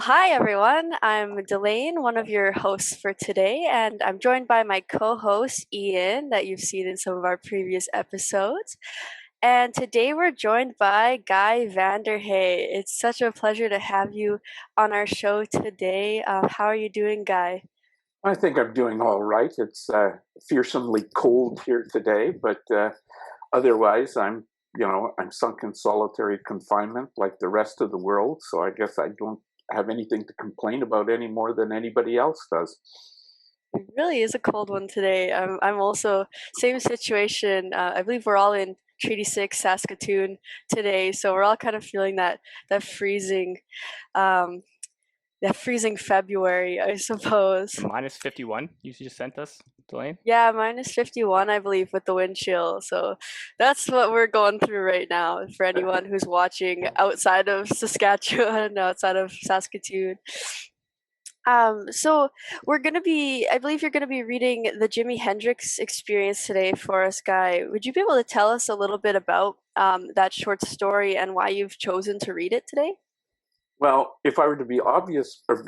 Hi everyone. I'm Delane, one of your hosts for today, and I'm joined by my co-host Ian, that you've seen in some of our previous episodes. And today we're joined by Guy Vanderhaeghe. It's such a pleasure to have you on our show today. How are you doing, Guy? I think I'm doing all right. It's fearsomely cold here today, but otherwise, I'm sunk in solitary confinement like the rest of the world. So I guess I don't have anything to complain about any more than anybody else does. It really is a cold one today. I'm also same situation. I believe we're all in Treaty Six, Saskatoon today, so we're all kind of feeling that freezing, um, that freezing February, I suppose. Minus 51 you just sent us, Delane? Yeah, minus 51, I believe, with the wind chill. So that's what we're going through right now for anyone who's watching outside of Saskatchewan, outside of Saskatoon. So I believe you're gonna be reading the Jimi Hendrix Experience today for us, Guy. Would you be able to tell us a little bit about that short story and why you've chosen to read it today? Well, if I were to be obvious or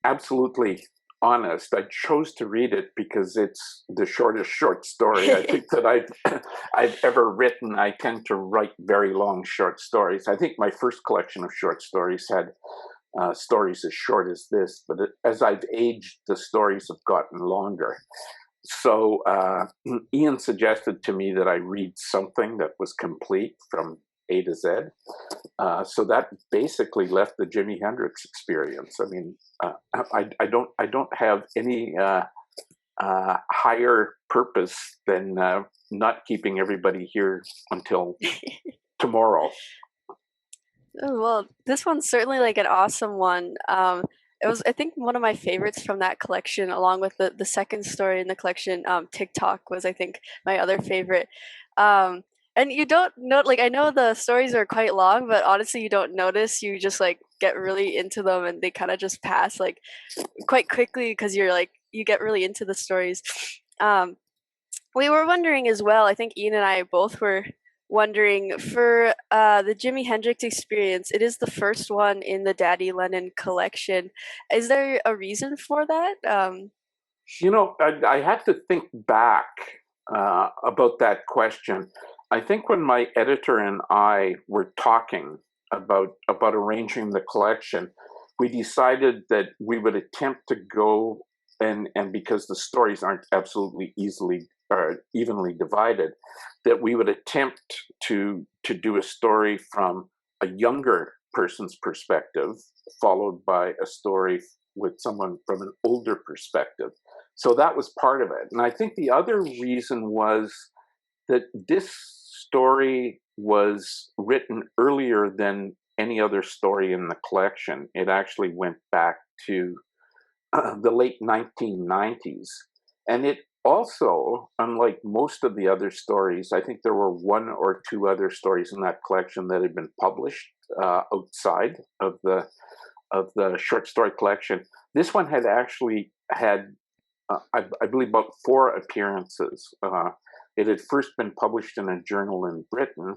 absolutely honest, I chose to read it because it's the shortest short story I think that I've ever written. I tend to write very long short stories. I think my first collection of short stories had stories as short as this, but as I've aged, the stories have gotten longer. So Ian suggested to me that I read something that was complete from A to Z. So that basically left the Jimi Hendrix Experience. I mean, I don't have any higher purpose than not keeping everybody here until tomorrow. Oh, well, this one's certainly like an awesome one. It was, I think, one of my favorites from that collection, along with the second story in the collection. TikTok was, I think, my other favorite. Um, and you don't know, like, I know the stories are quite long, but honestly, you don't notice. You just like get really into them, and they kind of just pass like quite quickly because you get really into the stories. Um, we were wondering as well. I think Ian and I both were wondering for the Jimi Hendrix Experience. It is the first one in the Daddy Lennon collection. Is there a reason for that? I had to think back about that question. I think when my editor and I were talking about arranging the collection, we decided that we would attempt to go and because the stories aren't absolutely easily or evenly divided, that we would attempt to do a story from a younger person's perspective, followed by a story with someone from an older perspective. So that was part of it. And I think the other reason was that this story was written earlier than any other story in the collection. It actually went back to the late 1990s. And it also, unlike most of the other stories, I think there were one or two other stories in that collection that had been published outside of the short story collection. This one had actually had, I believe, about four appearances. It had first been published in a journal in Britain,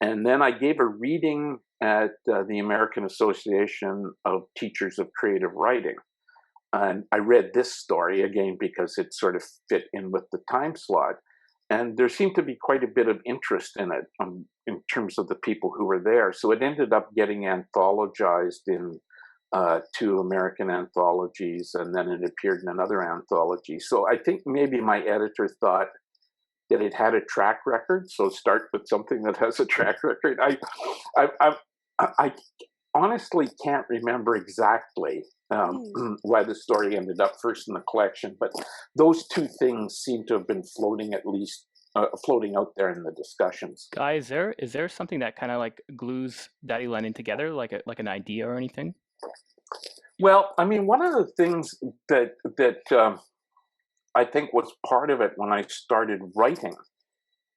and then I gave a reading at the American Association of Teachers of Creative Writing. And I read this story again because it sort of fit in with the time slot. And there seemed to be quite a bit of interest in it in terms of the people who were there. So it ended up getting anthologized in two American anthologies, and then it appeared in another anthology. So I think maybe my editor thought that it had a track record. So start with something that has a track record. I honestly can't remember exactly why the story ended up first in the collection, but those two things seem to have been floating at least floating out there in the discussions. Guy, is there something that kind of like glues Daddy Lennon together, like an idea or anything? Well, I mean, one of the things that I think was part of it when I started writing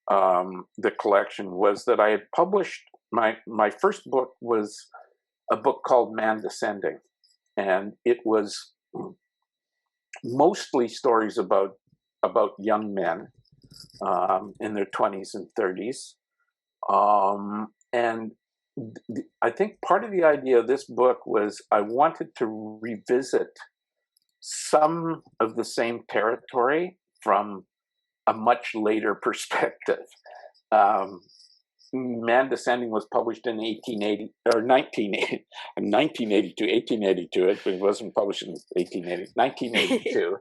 the collection was that I had published my first book was a book called Man Descending, and it was mostly stories about young men in their 20s and 30s, and I think part of the idea of this book was I wanted to revisit some of the same territory from a much later perspective. Man Descending was published in 1880 or 1980, 1982, 1882. It wasn't published in 1982.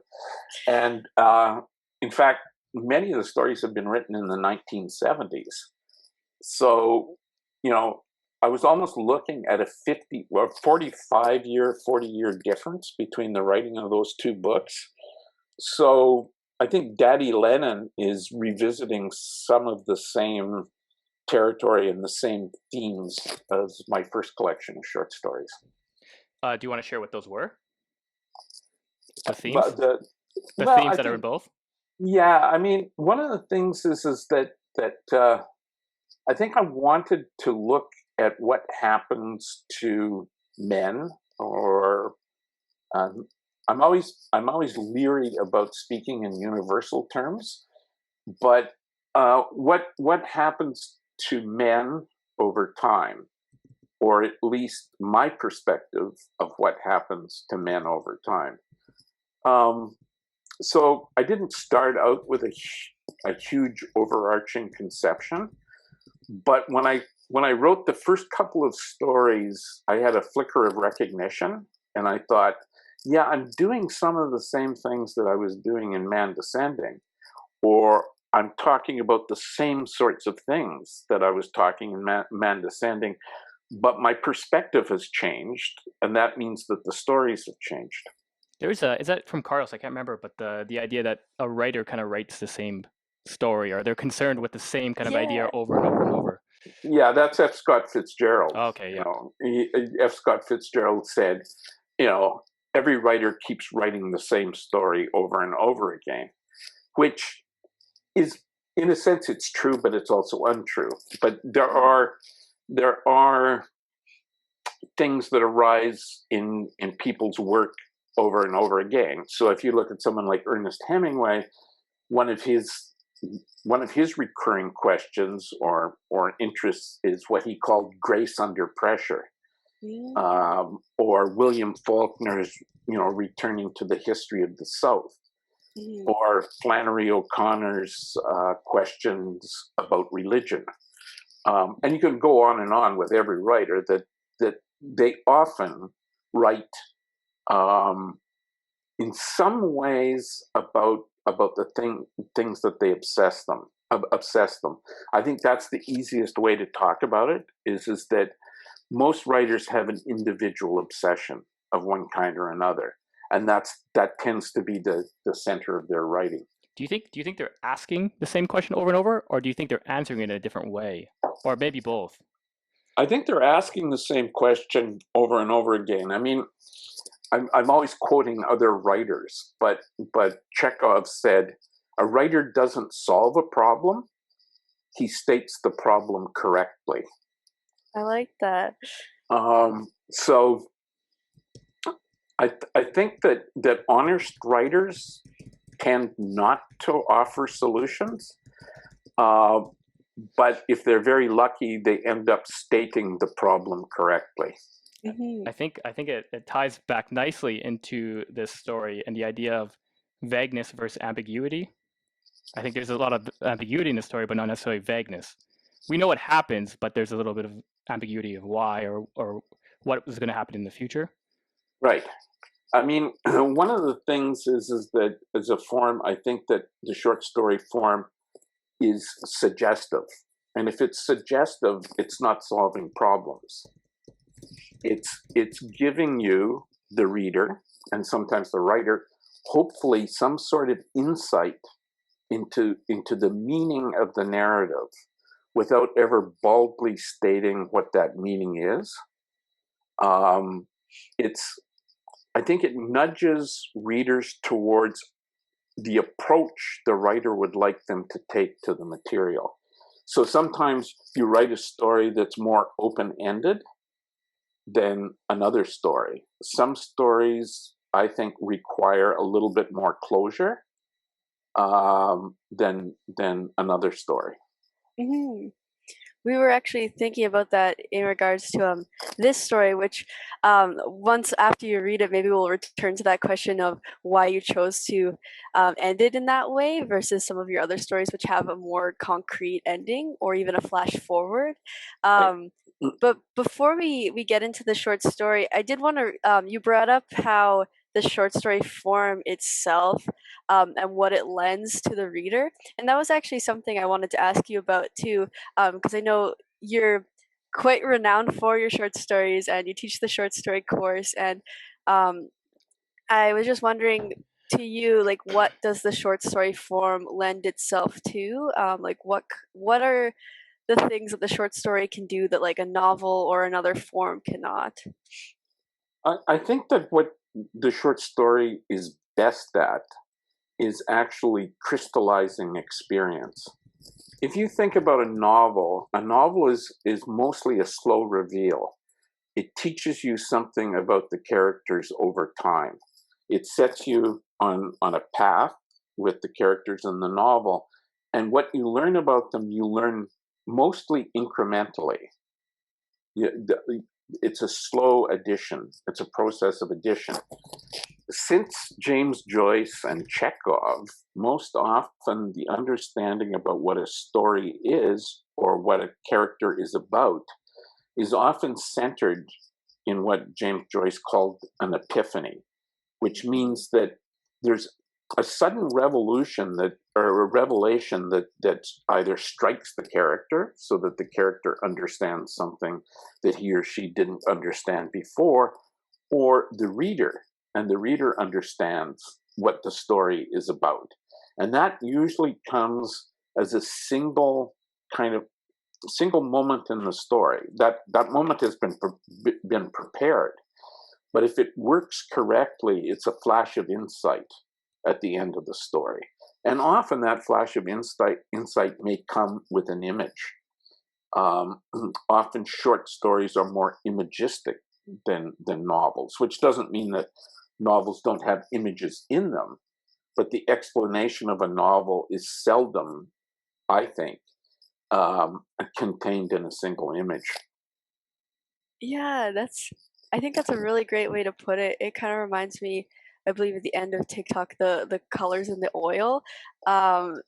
And in fact, many of the stories have been written in the 1970s. So, I was almost looking at a 40-year difference between the writing of those two books. So I think Daddy Lenin is revisiting some of the same territory and the same themes as my first collection of short stories. Do you want to share what those were? The themes? But the themes that are in both? Yeah, I mean, one of the things is that I think I wanted to look at what happens to men, or I'm always leery about speaking in universal terms, but what happens to men over time, or at least my perspective of what happens to men over time. So I didn't start out with a huge overarching conception, but when I wrote the first couple of stories, I had a flicker of recognition, and I thought, yeah, I'm doing some of the same things that I was doing in Man Descending, or I'm talking about the same sorts of things that I was talking in Man Descending, but my perspective has changed, and that means that the stories have changed. Is that from Carlos? I can't remember, but the idea that a writer kind of writes the same story, or they're concerned with the same kind of idea over and over and over. Yeah, that's F. Scott Fitzgerald. Okay, yeah. F. Scott Fitzgerald said, every writer keeps writing the same story over and over again, which is, in a sense, it's true, but it's also untrue. But there are things that arise in people's work over and over again. So if you look at someone like Ernest Hemingway, one of his recurring questions or interests is what he called grace under pressure. Yeah. Or William Faulkner's, returning to the history of the South, or Flannery O'Connor's questions about religion. And you can go on and on with every writer that they often write in some ways about the things that they obsess them. I think that's the easiest way to talk about it, is that most writers have an individual obsession of one kind or another, and that tends to be the center of their writing. Do you think they're asking the same question over and over, or do you think they're answering it in a different way, or maybe both? I think they're asking the same question over and over again. I mean, I'm always quoting other writers, but Chekhov said, "A writer doesn't solve a problem; he states the problem correctly." I like that. So I think that honest writers tend not to offer solutions, but if they're very lucky, they end up stating the problem correctly. Mm-hmm. I think it ties back nicely into this story and the idea of vagueness versus ambiguity. I think there's a lot of ambiguity in the story, but not necessarily vagueness. We know what happens, but there's a little bit of ambiguity of why or what is going to happen in the future. Right. I mean, one of the things is that as a form, I think that the short story form is suggestive. And if it's suggestive, it's not solving problems. It's giving you, the reader, and sometimes the writer, hopefully some sort of insight into the meaning of the narrative without ever baldly stating what that meaning is. I think it nudges readers towards the approach the writer would like them to take to the material. So sometimes you write a story that's more open-ended than another story. Some stories, I think, require a little bit more closure than another story. Mm-hmm. we were actually thinking about that in regards to this story, which once after you read it, maybe we'll return to that question of why you chose to end it in that way versus some of your other stories, which have a more concrete ending or even a flash forward. Right. But before we get into the short story, I did want to, you brought up how the short story form itself and what it lends to the reader. And that was actually something I wanted to ask you about too, because I know you're quite renowned for your short stories and you teach the short story course. And um, I was just wondering to you, like, what does the short story form lend itself to? Like, what are the things that the short story can do that like a novel or another form cannot? I think that what the short story is best at is actually crystallizing experience. If you think about a novel is mostly a slow reveal. It teaches you something about the characters over time. It sets you on a path with the characters in the novel. And what you learn about them, you learn mostly incrementally. It's a slow addition. It's a process of addition. Since James Joyce and Chekhov, most often the understanding about what a story is or what a character is about is often centered in what James Joyce called an epiphany, which means that there's a sudden revolution or a revelation that either strikes the character so that the character understands something that he or she didn't understand before, or the reader, and the reader understands what the story is about. And that usually comes as a single moment in the story. That moment has been prepared, but if it works correctly, it's a flash of insight at the end of the story. And often that flash of insight may come with an image. Often short stories are more imagistic than novels, which doesn't mean that novels don't have images in them, but the explanation of a novel is seldom, I think, contained in a single image. Yeah, I think that's a really great way to put it. It kind of reminds me, I believe at the end of TikTok, the colors in the oil, um,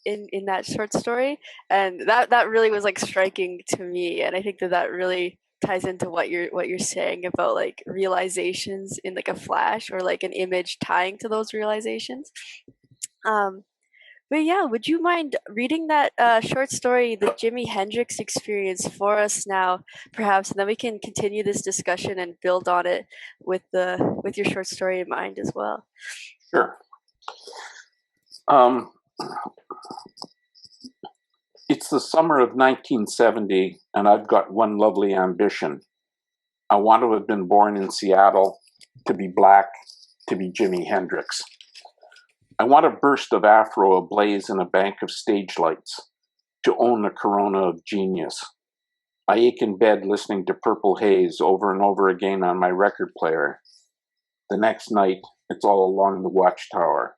in that short story, and that really was like striking to me. And I think that really ties into what you're saying about like realizations in like a flash or like an image tying to those realizations. Um, but yeah, would you mind reading that short story, The Jimi Hendrix Experience, for us now, perhaps, and then we can continue this discussion and build on it with your short story in mind as well. Sure. It's the summer of 1970, and I've got one lovely ambition. I want to have been born in Seattle, to be black, to be Jimi Hendrix. I want a burst of afro ablaze in a bank of stage lights, to own a corona of genius. I ache in bed listening to Purple Haze over and over again on my record player. The next night, it's all along the Watchtower.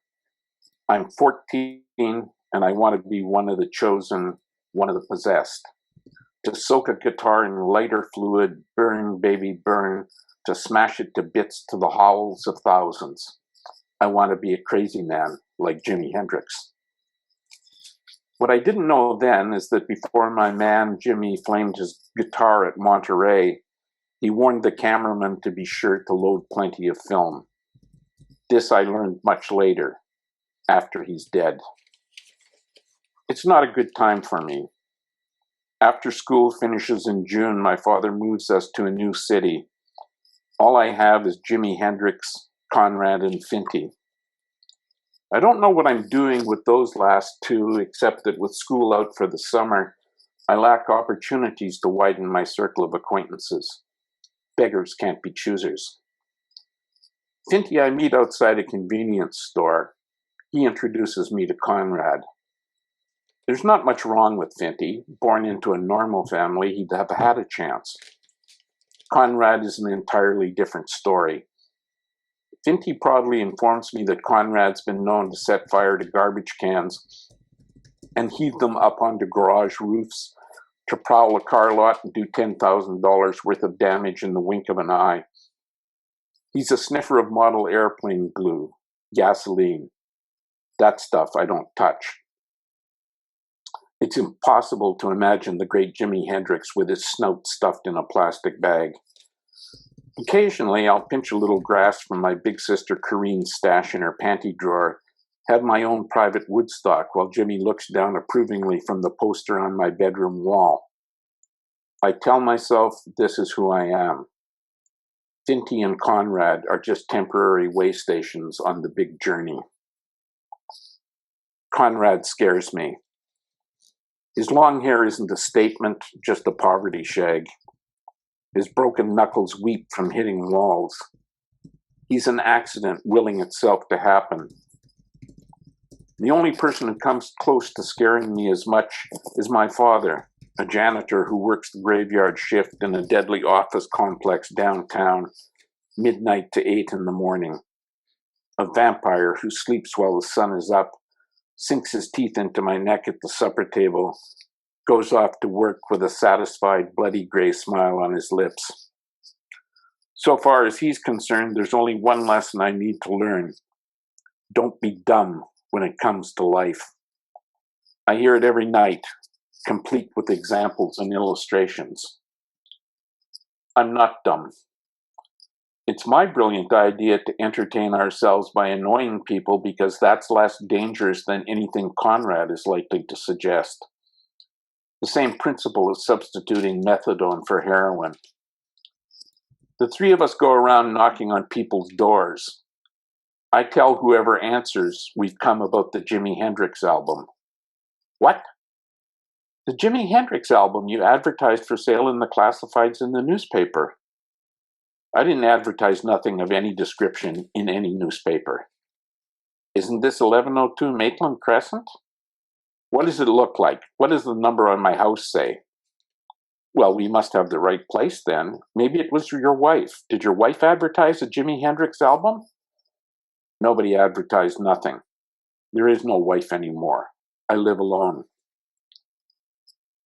I'm 14, and I want to be one of the chosen, one of the possessed. To soak a guitar in lighter fluid, burn, baby, burn, to smash it to bits to the howls of thousands. I want to be a crazy man like Jimi Hendrix. What I didn't know then is that before my man Jimmy flamed his guitar at Monterey, he warned the cameraman to be sure to load plenty of film. This I learned much later, after he's dead. It's not a good time for me. After school finishes in June, my father moves us to a new city. All I have is Jimi Hendrix, Conrad, and Finty. I don't know what I'm doing with those last two, except that with school out for the summer, I lack opportunities to widen my circle of acquaintances. Beggars can't be choosers. Finty I meet outside a convenience store. He introduces me to Conrad. There's not much wrong with Finty. Born into a normal family, he'd have had a chance. Conrad is an entirely different story. Finty proudly informs me that Conrad's been known to set fire to garbage cans and heave them up onto garage roofs to prowl a car lot and do $10,000 worth of damage in the wink of an eye. He's a sniffer of model airplane glue, gasoline. That stuff I don't touch. It's impossible to imagine the great Jimi Hendrix with his snout stuffed in a plastic bag. Occasionally, I'll pinch a little grass from my big sister Corinne's stash in her panty drawer, have my own private Woodstock while Jimmy looks down approvingly from the poster on my bedroom wall. I tell myself this is who I am. Finty and Conrad are just temporary way stations on the big journey. Conrad scares me. His long hair isn't a statement, just a poverty shag. His broken knuckles weep from hitting walls. He's an accident willing itself to happen. The only person who comes close to scaring me as much is my father, a janitor who works the graveyard shift in a deadly office complex downtown, midnight to 8 in the morning. A vampire who sleeps while the sun is up, sinks his teeth into my neck at the supper table, goes off to work with a satisfied, bloody gray smile on his lips. So far as he's concerned, there's only one lesson I need to learn. Don't be dumb when it comes to life. I hear it every night, complete with examples and illustrations. I'm not dumb. It's my brilliant idea to entertain ourselves by annoying people because that's less dangerous than anything Conrad is likely to suggest. The same principle as substituting methadone for heroin. The three of us go around knocking on people's doors. I tell whoever answers we've come about the Jimi Hendrix album. What? The Jimi Hendrix album you advertised for sale in the classifieds in the newspaper. I didn't advertise nothing of any description in any newspaper. Isn't this 1102 Maitland Crescent? What does it look like? What does the number on my house say? Well, we must have the right place then. Maybe it was your wife. Did your wife advertise a Jimi Hendrix album? Nobody advertised nothing. There is no wife anymore. I live alone.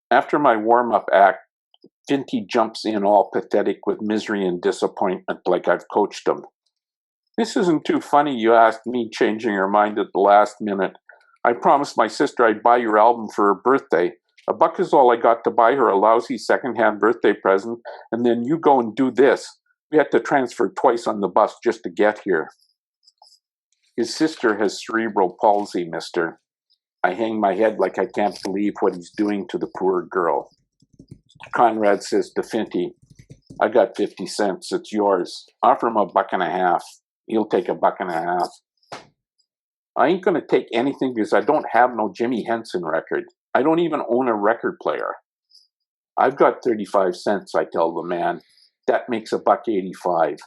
After my warm-up act, Finty jumps in all pathetic with misery and disappointment like I've coached him. This isn't too funny you asked me changing your mind at the last minute. I promised my sister I'd buy your album for her birthday. $1 is all I got to buy her a lousy second-hand birthday present, and then you go and do this. We had to transfer twice on the bus just to get here. His sister has cerebral palsy, mister. I hang my head like I can't believe what he's doing to the poor girl. Conrad says to Finty, I got 50 cents, it's yours. Offer him $1.50. He'll take $1.50. I ain't gonna take anything because I don't have no Jimi Henson record. I don't even own a record player. I've got 35 cents, I tell the man. That makes $1.85.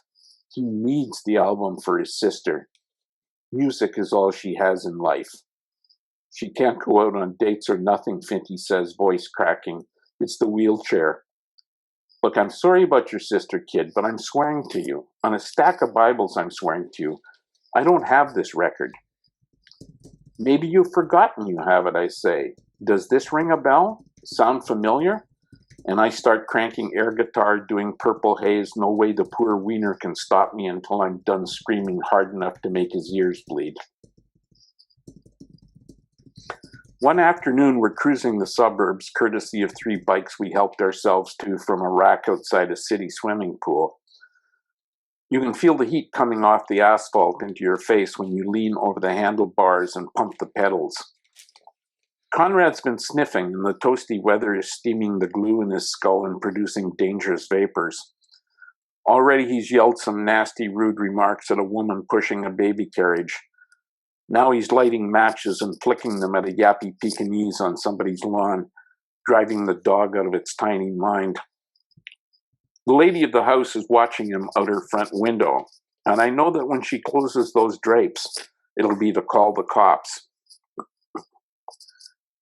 He needs the album for his sister. Music is all she has in life. She can't go out on dates or nothing, Finty says, voice cracking. It's the wheelchair. Look, I'm sorry about your sister, kid, but I'm swearing to you. On a stack of Bibles, I'm swearing to you. I don't have this record. Maybe you've forgotten you have it, I say. Does this ring a bell? Sound familiar? And I start cranking air guitar, doing Purple Haze, No Way the Poor Wiener Can Stop Me until I'm done screaming hard enough to make his ears bleed. One afternoon, we're cruising the suburbs, courtesy of 3 bikes we helped ourselves to from a rack outside a city swimming pool. You can feel the heat coming off the asphalt into your face when you lean over the handlebars and pump the pedals. Conrad's been sniffing, and the toasty weather is steaming the glue in his skull and producing dangerous vapors. Already he's yelled some nasty, rude remarks at a woman pushing a baby carriage. Now he's lighting matches and flicking them at a yappy Pekingese on somebody's lawn, driving the dog out of its tiny mind. The lady of the house is watching him out her front window, and I know that when she closes those drapes, it'll be to call the cops.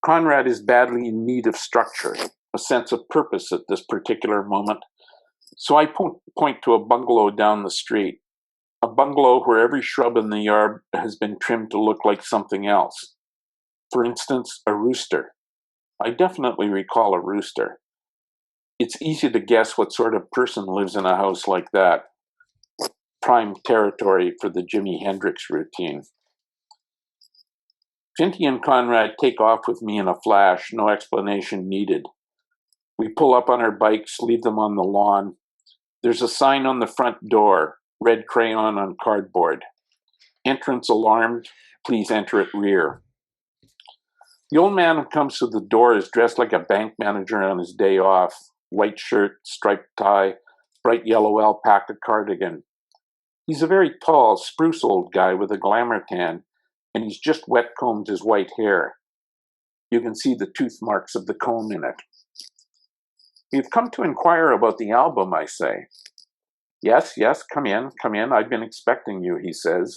Conrad is badly in need of structure, a sense of purpose at this particular moment, so I point to a bungalow down the street, a bungalow where every shrub in the yard has been trimmed to look like something else. For instance, a rooster. I definitely recall a rooster. It's easy to guess what sort of person lives in a house like that. Prime territory for the Jimi Hendrix routine. Finty and Conrad take off with me in a flash, no explanation needed. We pull up on our bikes, leave them on the lawn. There's a sign on the front door, red crayon on cardboard. Entrance alarmed, please enter at rear. The old man who comes to the door is dressed like a bank manager on his day off. White shirt, striped tie, bright yellow alpaca cardigan. He's a very tall, spruce old guy with a glamour tan, and he's just wet-combed his white hair. You can see the tooth marks of the comb in it. We've come to inquire about the album, I say. Yes, come in, I've been expecting you, he says,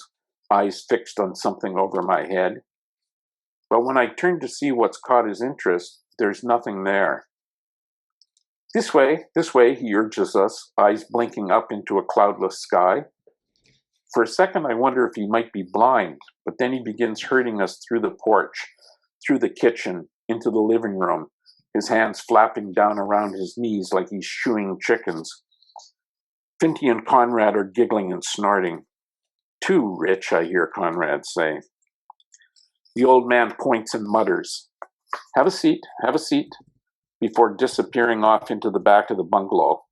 eyes fixed on something over my head. But when I turn to see what's caught his interest, there's nothing there. This way, he urges us, eyes blinking up into a cloudless sky. For a second, I wonder if he might be blind, but then he begins herding us through the porch, through the kitchen, into the living room, his hands flapping down around his knees like he's shooing chickens. Finty and Conrad are giggling and snorting. Too rich, I hear Conrad say. The old man points and mutters, have a seat, before disappearing off into the back of the bungalow.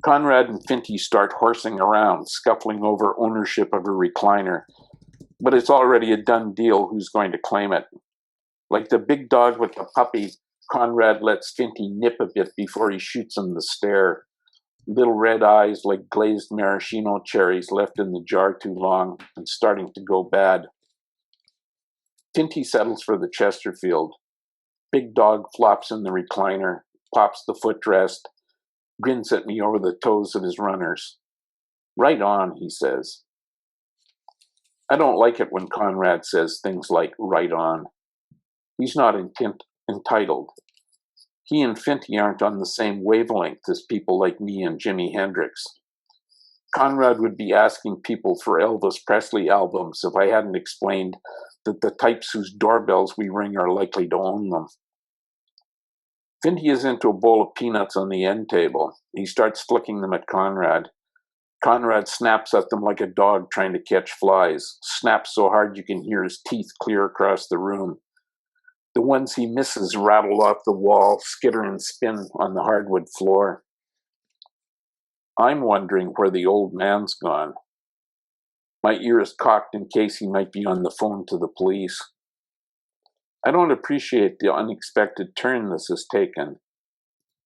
Conrad and Finty start horsing around, scuffling over ownership of a recliner, but it's already a done deal who's going to claim it. Like the big dog with the puppy, Conrad lets Finty nip a bit before he shoots him the stare. Little red eyes like glazed maraschino cherries left in the jar too long and starting to go bad. Finty settles for the Chesterfield. Big dog flops in the recliner, pops the footrest, grins at me over the toes of his runners. Right on, he says. I don't like it when Conrad says things like right on. He's not entitled. He and Finty aren't on the same wavelength as people like me and Jimi Hendrix. Conrad would be asking people for Elvis Presley albums if I hadn't explained that the types whose doorbells we ring are likely to own them. Finty is into a bowl of peanuts on the end table. He starts flicking them at Conrad. Conrad snaps at them like a dog trying to catch flies, snaps so hard you can hear his teeth clear across the room. The ones he misses rattle off the wall, skitter and spin on the hardwood floor. I'm wondering where the old man's gone. My ear is cocked in case he might be on the phone to the police. I don't appreciate the unexpected turn this has taken,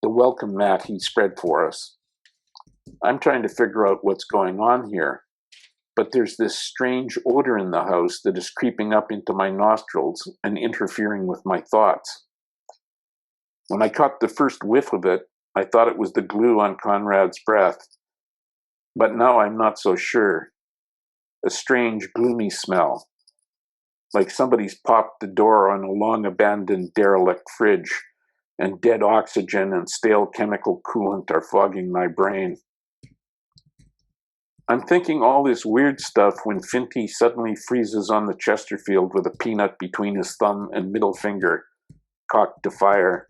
the welcome mat he spread for us. I'm trying to figure out what's going on here, but there's this strange odor in the house that is creeping up into my nostrils and interfering with my thoughts. When I caught the first whiff of it, I thought it was the glue on Conrad's breath, but now I'm not so sure. A strange, gloomy smell, like somebody's popped the door on a long-abandoned derelict fridge, and dead oxygen and stale chemical coolant are fogging my brain. I'm thinking all this weird stuff when Finty suddenly freezes on the Chesterfield with a peanut between his thumb and middle finger, cocked to fire.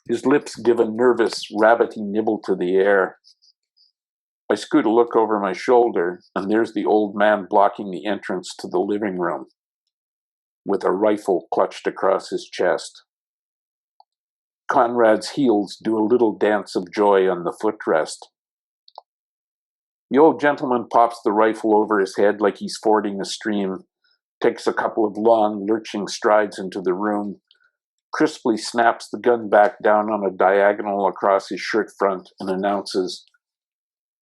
His lips give a nervous, rabbity nibble to the air. I scoot a look over my shoulder, and there's the old man blocking the entrance to the living room, with a rifle clutched across his chest. Conrad's heels do a little dance of joy on the footrest. The old gentleman pops the rifle over his head like he's fording a stream, takes a couple of long, lurching strides into the room, crisply snaps the gun back down on a diagonal across his shirt front, and announces,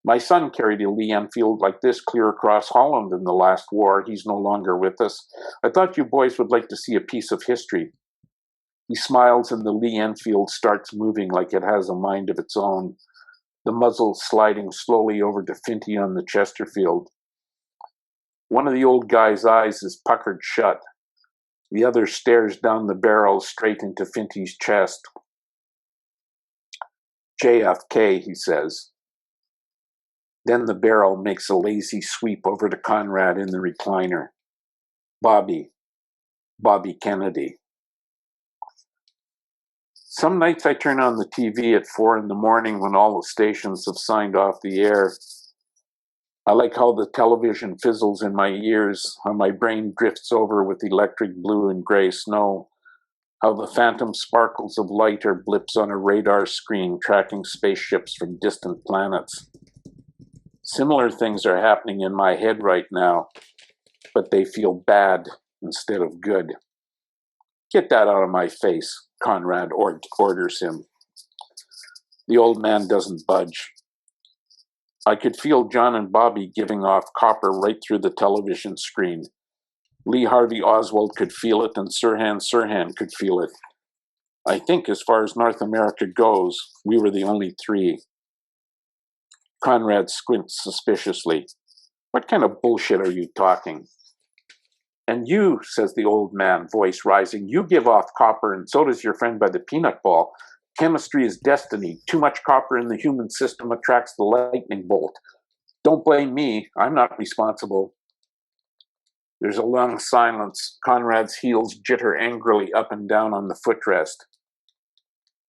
"My son carried a Lee Enfield like this clear across Holland in the last war. He's no longer with us. I thought you boys would like to see a piece of history." He smiles and the Lee Enfield starts moving like it has a mind of its own, the muzzle sliding slowly over to Finty on the Chesterfield. One of the old guy's eyes is puckered shut. The other stares down the barrel straight into Finty's chest. "JFK," he says. Then the barrel makes a lazy sweep over to Conrad in the recliner. Bobby Kennedy. Some nights I turn on the TV at 4 in the morning when all the stations have signed off the air. I like how the television fizzles in my ears, how my brain drifts over with electric blue and gray snow, how the phantom sparkles of light are blips on a radar screen tracking spaceships from distant planets. Similar things are happening in my head right now, but they feel bad instead of good. Get that out of my face, Conrad orders him. The old man doesn't budge. I could feel John and Bobby giving off copper right through the television screen. Lee Harvey Oswald could feel it, and Sirhan could feel it. I think as far as North America goes, we were the only three. Conrad squints suspiciously. What kind of bullshit are you talking? And you, says the old man, voice rising, you give off copper, and so does your friend by the peanut ball. Chemistry is destiny. Too much copper in the human system attracts the lightning bolt. Don't blame me. I'm not responsible. There's a long silence. Conrad's heels jitter angrily up and down on the footrest.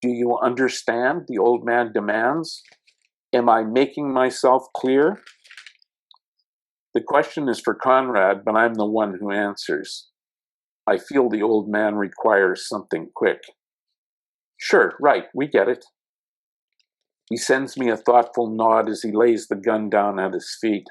Do you understand? The old man demands. Am I making myself clear? The question is for Conrad, but I'm the one who answers. I feel the old man requires something quick. Sure, right, we get it. He sends me a thoughtful nod as he lays the gun down at his feet.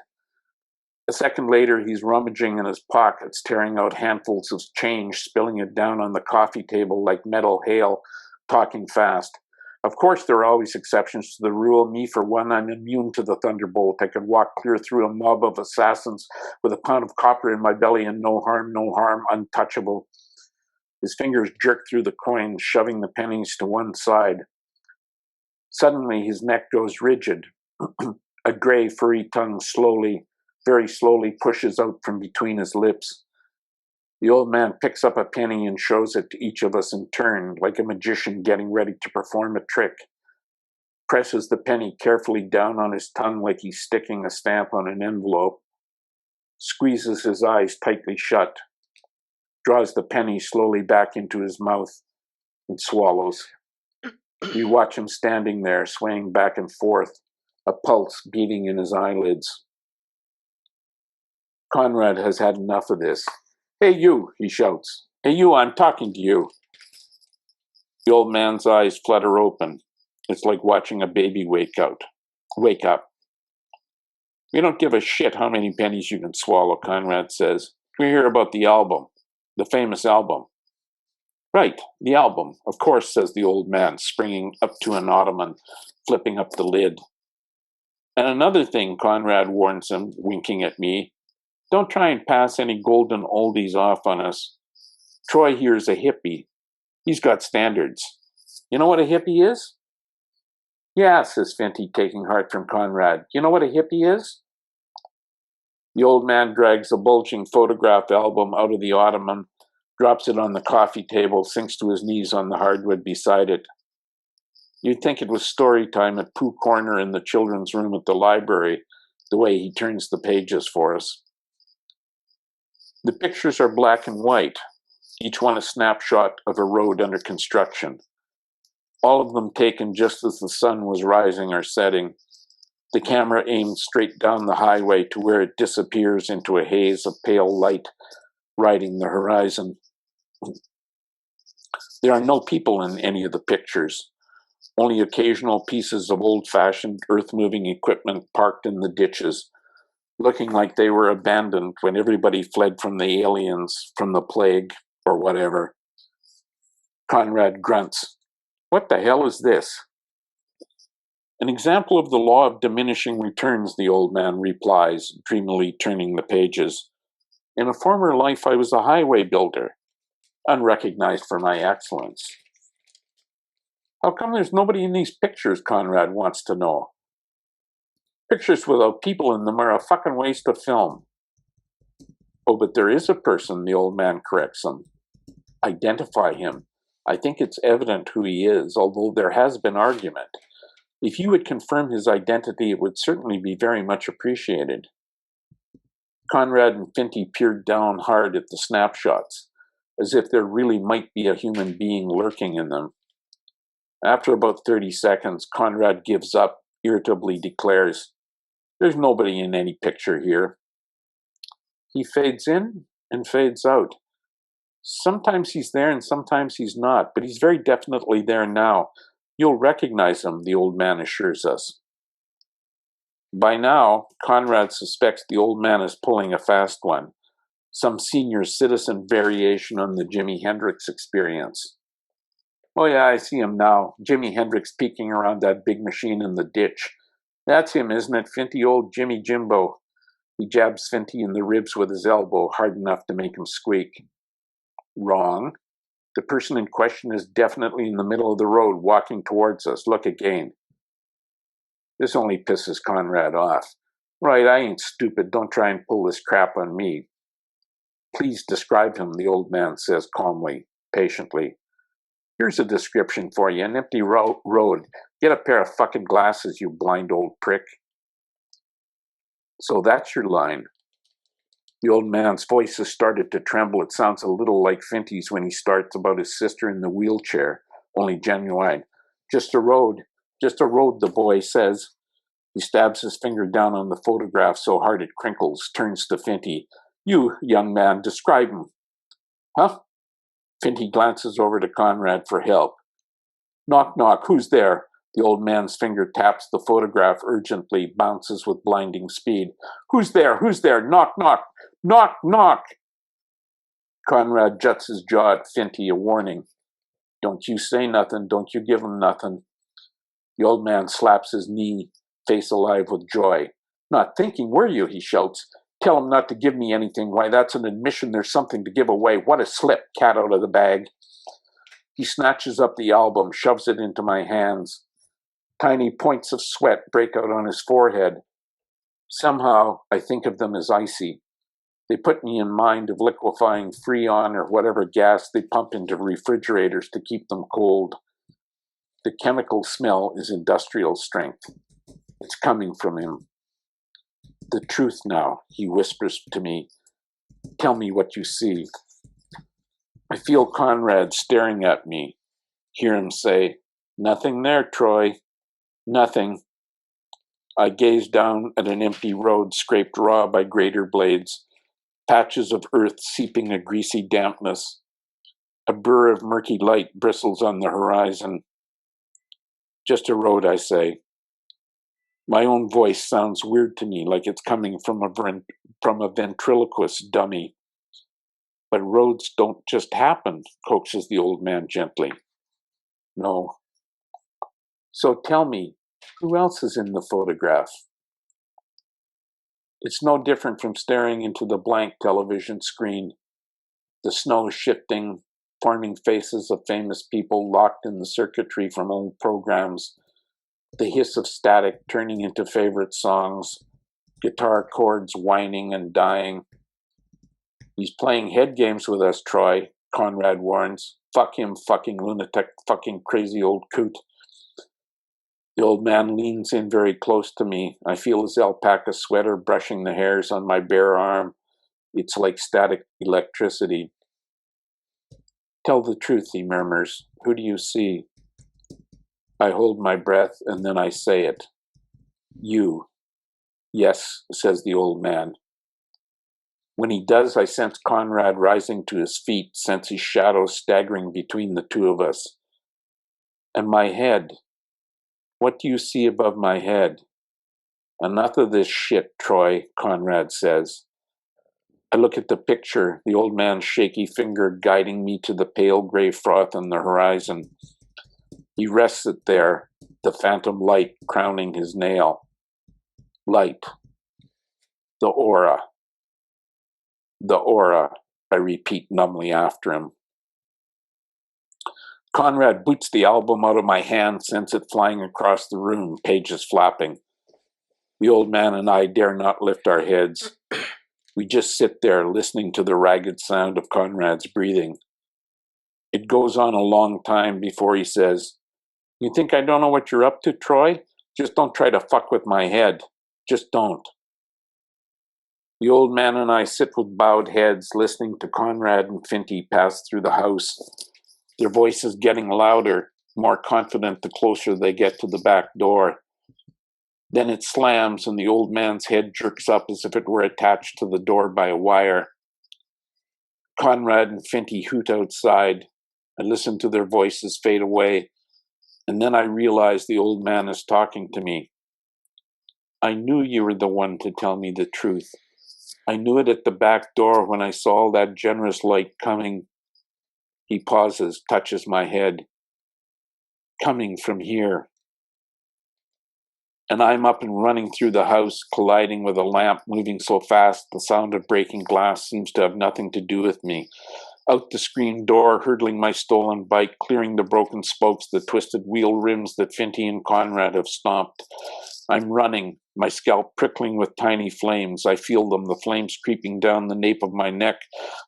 A second later, he's rummaging in his pockets, tearing out handfuls of change, spilling it down on the coffee table like metal hail, talking fast. Of course, there are always exceptions to the rule. Me, for one, I'm immune to the thunderbolt. I could walk clear through a mob of assassins with a pound of copper in my belly and no harm, untouchable. His fingers jerk through the coins, shoving the pennies to one side. Suddenly, his neck goes rigid. A gray, furry tongue very slowly pushes out from between his lips. The old man picks up a penny and shows it to each of us in turn, like a magician getting ready to perform a trick. Presses the penny carefully down on his tongue like he's sticking a stamp on an envelope. Squeezes his eyes tightly shut. Draws the penny slowly back into his mouth and swallows. We watch him standing there, swaying back and forth, a pulse beating in his eyelids. Conrad has had enough of this. Hey, you, he shouts. Hey, you, I'm talking to you. The old man's eyes flutter open. It's like watching a baby wake up. We don't give a shit how many pennies you can swallow, Conrad says. We hear about the album, the famous album. Right, the album, of course, says the old man, springing up to an ottoman, flipping up the lid. And another thing, Conrad warns him, winking at me. Don't try and pass any golden oldies off on us. Troy here's a hippie. He's got standards. You know what a hippie is? Yeah, says Finty, taking heart from Conrad. You know what a hippie is? The old man drags a bulging photograph album out of the ottoman, drops it on the coffee table, sinks to his knees on the hardwood beside it. You'd think it was story time at Pooh Corner in the children's room at the library, the way he turns the pages for us. The pictures are black and white, each one a snapshot of a road under construction. All of them taken just as the sun was rising or setting. The camera aimed straight down the highway to where it disappears into a haze of pale light riding the horizon. There are no people in any of the pictures, only occasional pieces of old-fashioned earth-moving equipment parked in the ditches, looking like they were abandoned when everybody fled from the aliens, from the plague, or whatever. Conrad grunts. What the hell is this? An example of the law of diminishing returns, the old man replies, dreamily turning the pages. In a former life, I was a highway builder, unrecognized for my excellence. How come there's nobody in these pictures, Conrad wants to know. Pictures without people in them are a fucking waste of film. Oh, but there is a person, the old man corrects him. Identify him. I think it's evident who he is, although there has been argument. If you would confirm his identity, it would certainly be very much appreciated. Conrad and Finty peered down hard at the snapshots, as if there really might be a human being lurking in them. After about 30 seconds, Conrad gives up, irritably declares, "There's nobody in any picture here." He fades in and fades out. Sometimes he's there and sometimes he's not, but he's very definitely there now. You'll recognize him, the old man assures us. By now, Conrad suspects the old man is pulling a fast one, some senior citizen variation on the Jimi Hendrix Experience. "Oh yeah, I see him now. Jimi Hendrix peeking around that big machine in the ditch. That's him, isn't it, Finty, old Jimmy Jimbo?" He jabs Finty in the ribs with his elbow, hard enough to make him squeak. Wrong. The person in question is definitely in the middle of the road, walking towards us. Look again. This only pisses Conrad off. "Right, I ain't stupid. Don't try and pull this crap on me." "Please describe him," the old man says calmly, patiently. "Here's a description for you. An empty road. Get a pair of fucking glasses, you blind old prick." "So that's your line." The old man's voice has started to tremble. It sounds a little like Finty's when he starts about his sister in the wheelchair, only genuine. "Just a road. Just a road," the boy says. He stabs his finger down on the photograph so hard it crinkles, turns to Finty. "You, young man, describe him." "Huh?" Finty glances over to Conrad for help. "Knock, knock, who's there?" The old man's finger taps the photograph urgently, bounces with blinding speed. "Who's there? Who's there? Knock, knock! Knock, knock!" Conrad juts his jaw at Finty, a warning. "Don't you say nothing. Don't you give him nothing." The old man slaps his knee, face alive with joy. "Not thinking, were you?" he shouts. "Tell him not to give me anything. Why, that's an admission there's something to give away. What a slip, cat out of the bag." He snatches up the album, shoves it into my hands. Tiny points of sweat break out on his forehead. Somehow, I think of them as icy. They put me in mind of liquefying Freon or whatever gas they pump into refrigerators to keep them cold. The chemical smell is industrial strength. It's coming from him. "The truth now," he whispers to me. "Tell me what you see." I feel Conrad staring at me. Hear him say, "Nothing there, Troy. Nothing." I gaze down at an empty road scraped raw by grater blades, patches of earth seeping a greasy dampness. A burr of murky light bristles on the horizon. "Just a road," I say. My own voice sounds weird to me, like it's coming from a ventriloquist dummy. "But roads don't just happen," coaxes the old man gently. "No." "So tell me, who else is in the photograph?" It's no different from staring into the blank television screen. The snow shifting, forming faces of famous people locked in the circuitry from old programs. The hiss of static turning into favorite songs. Guitar chords whining and dying. "He's playing head games with us, Troy," Conrad warns. "Fuck him, fucking lunatic, fucking crazy old coot." The old man leans in very close to me. I feel his alpaca sweater brushing the hairs on my bare arm. It's like static electricity. "Tell the truth," he murmurs. "Who do you see?" I hold my breath and then I say it. "You." "Yes," says the old man. When he does, I sense Conrad rising to his feet, sense his shadow staggering between the two of us. And my head. What do you see above my head? "Enough of this shit, Troy," Conrad says. I look at the picture, the old man's shaky finger guiding me to the pale gray froth on the horizon. He rests it there, the phantom light crowning his nail. Light. The aura. The aura, I repeat numbly after him. Conrad boots the album out of my hand, sends it flying across the room, pages flapping. The old man and I dare not lift our heads. We just sit there, listening to the ragged sound of Conrad's breathing. It goes on a long time before he says, "You think I don't know what you're up to, Troy? Just don't try to fuck with my head. Just don't." The old man and I sit with bowed heads, listening to Conrad and Finty pass through the house. Their voices getting louder, more confident the closer they get to the back door. Then it slams and the old man's head jerks up as if it were attached to the door by a wire. Conrad and Finty hoot outside. I listen to their voices fade away, and then I realize the old man is talking to me. I knew you were the one to tell me the truth. I knew it at the back door when I saw that generous light coming. He pauses, touches my head. Coming from here. And I'm up and running through the house, colliding with a lamp moving so fast the sound of breaking glass seems to have nothing to do with me. Out the screen door, hurdling my stolen bike, clearing the broken spokes, the twisted wheel rims that Finty and Conrad have stomped. I'm running, my scalp prickling with tiny flames. I feel them, the flames creeping down the nape of my neck,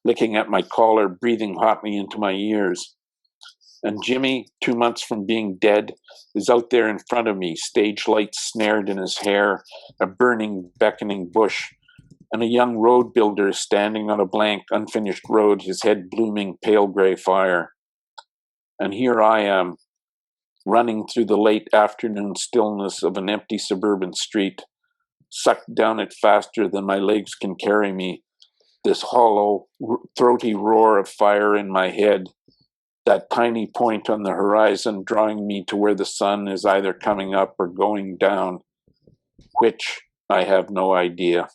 licking at my collar, breathing hotly into my ears. And Jimmy, 2 months from being dead, is out there in front of me, stage lights snared in his hair, a burning, beckoning bush, and a young road builder standing on a blank, unfinished road, his head blooming pale gray fire. And here I am, running through the late afternoon stillness of an empty suburban street, sucked down it faster than my legs can carry me, this hollow, throaty roar of fire in my head, that tiny point on the horizon drawing me to where the sun is either coming up or going down, which I have no idea.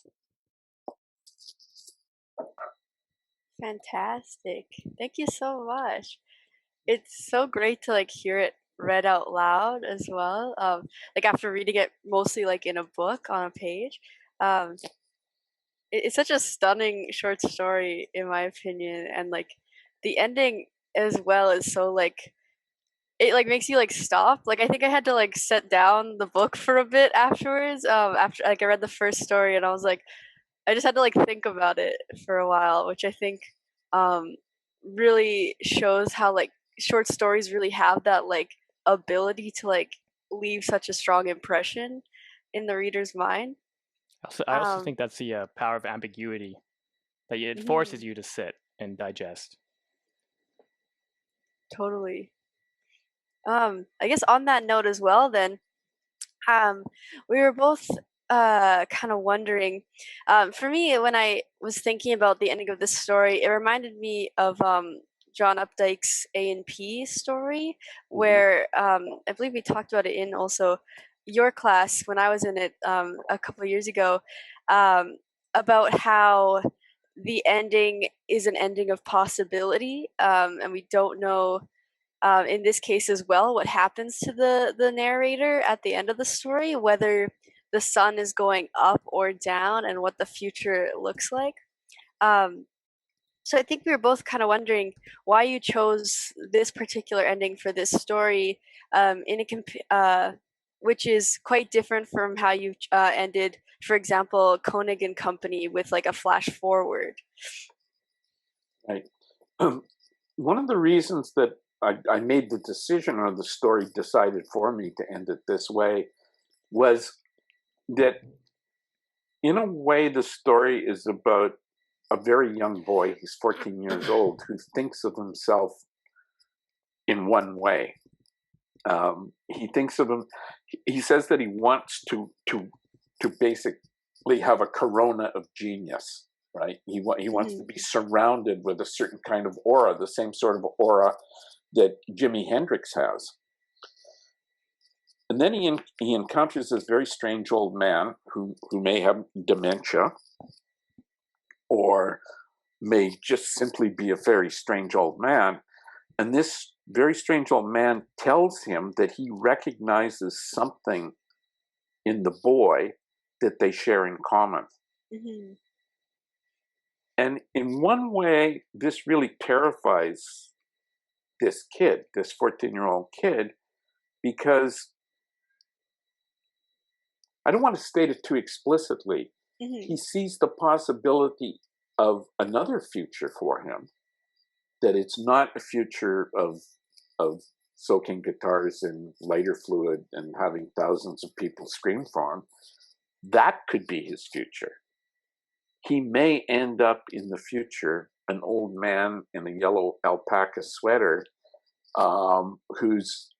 Fantastic. Thank you so much. It's so great to like hear it read out loud as well. Like after reading it mostly like in a book on a page. Um, it's such a stunning short story in my opinion, and like the ending as well is so like it like makes you like stop. Like I think I had to like set down the book for a bit afterwards. After like I read the first story and I was like, I just had to like think about it for a while, which I think um really shows how like short stories really have that like ability to like leave such a strong impression in the reader's mind. I also Um think that's the power of ambiguity, that it forces mhm, you to sit and digest. totally. I guess on that note as well then, um, we were both kind of wondering. For me, when I was thinking about the ending of this story, it reminded me of John Updike's A and P story, Mhm. where I believe we talked about it in also your class when I was in it a couple of years ago, um, about how the ending is an ending of possibility, and we don't know in this case as well what happens to the narrator at the end of the story, whether the sun is going up or down and what the future looks like. um, so I think we were both kind of wondering why you chose this particular ending for this story, in a which is quite different from how you ended, for example, Koenig and Company with like a flash forward. Right. One of the reasons that I made the decision, or the story decided for me to end it this way, was that in a way the story is about a very young boy, he's 14 years old, who thinks of himself in one way. He thinks of him, he says that he wants to basically have a corona of genius, right? He wants to Mhm. be surrounded with a certain kind of aura, the same sort of aura that Jimi Hendrix has. And then he encounters this very strange old man who may have dementia, or may just simply be a very strange old man. And this very strange old man tells him that he recognizes something in the boy that they share in common. Mhm. And in one way, this really terrifies this kid, this 14-year-old kid, because I don't want to state it too explicitly. Mhm. He sees the possibility of another future for him, that it's not a future of soaking guitars in lighter fluid and having thousands of people scream for him. That could be his future. He may end up in the future an old man in a yellow alpaca sweater, who's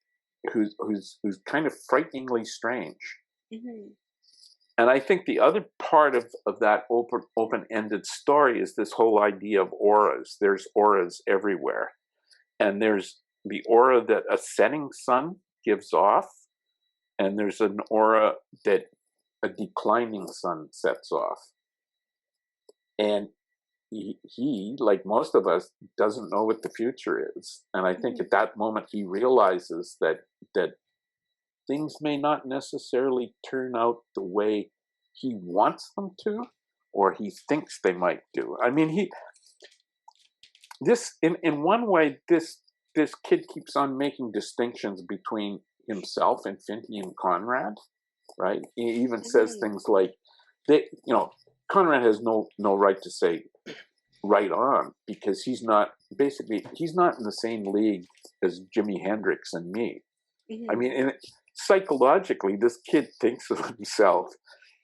who's kind of frighteningly strange. Mm-hmm. And I think the other part of that open-ended story is this whole idea of auras. There's auras everywhere. And there's the aura that a setting sun gives off, and there's an aura that a declining sun sets off. And he, like most of us, doesn't know what the future is. And I think at that moment he realizes that things may not necessarily turn out the way he wants them to, or he thinks they might do. I mean, in one way, this kid keeps on making distinctions between himself and Findley and Conrad, right? He even says things like, Conrad has no right to say right on, because he's not in the same league as Jimi Hendrix and me. I mean, psychologically, this kid thinks of himself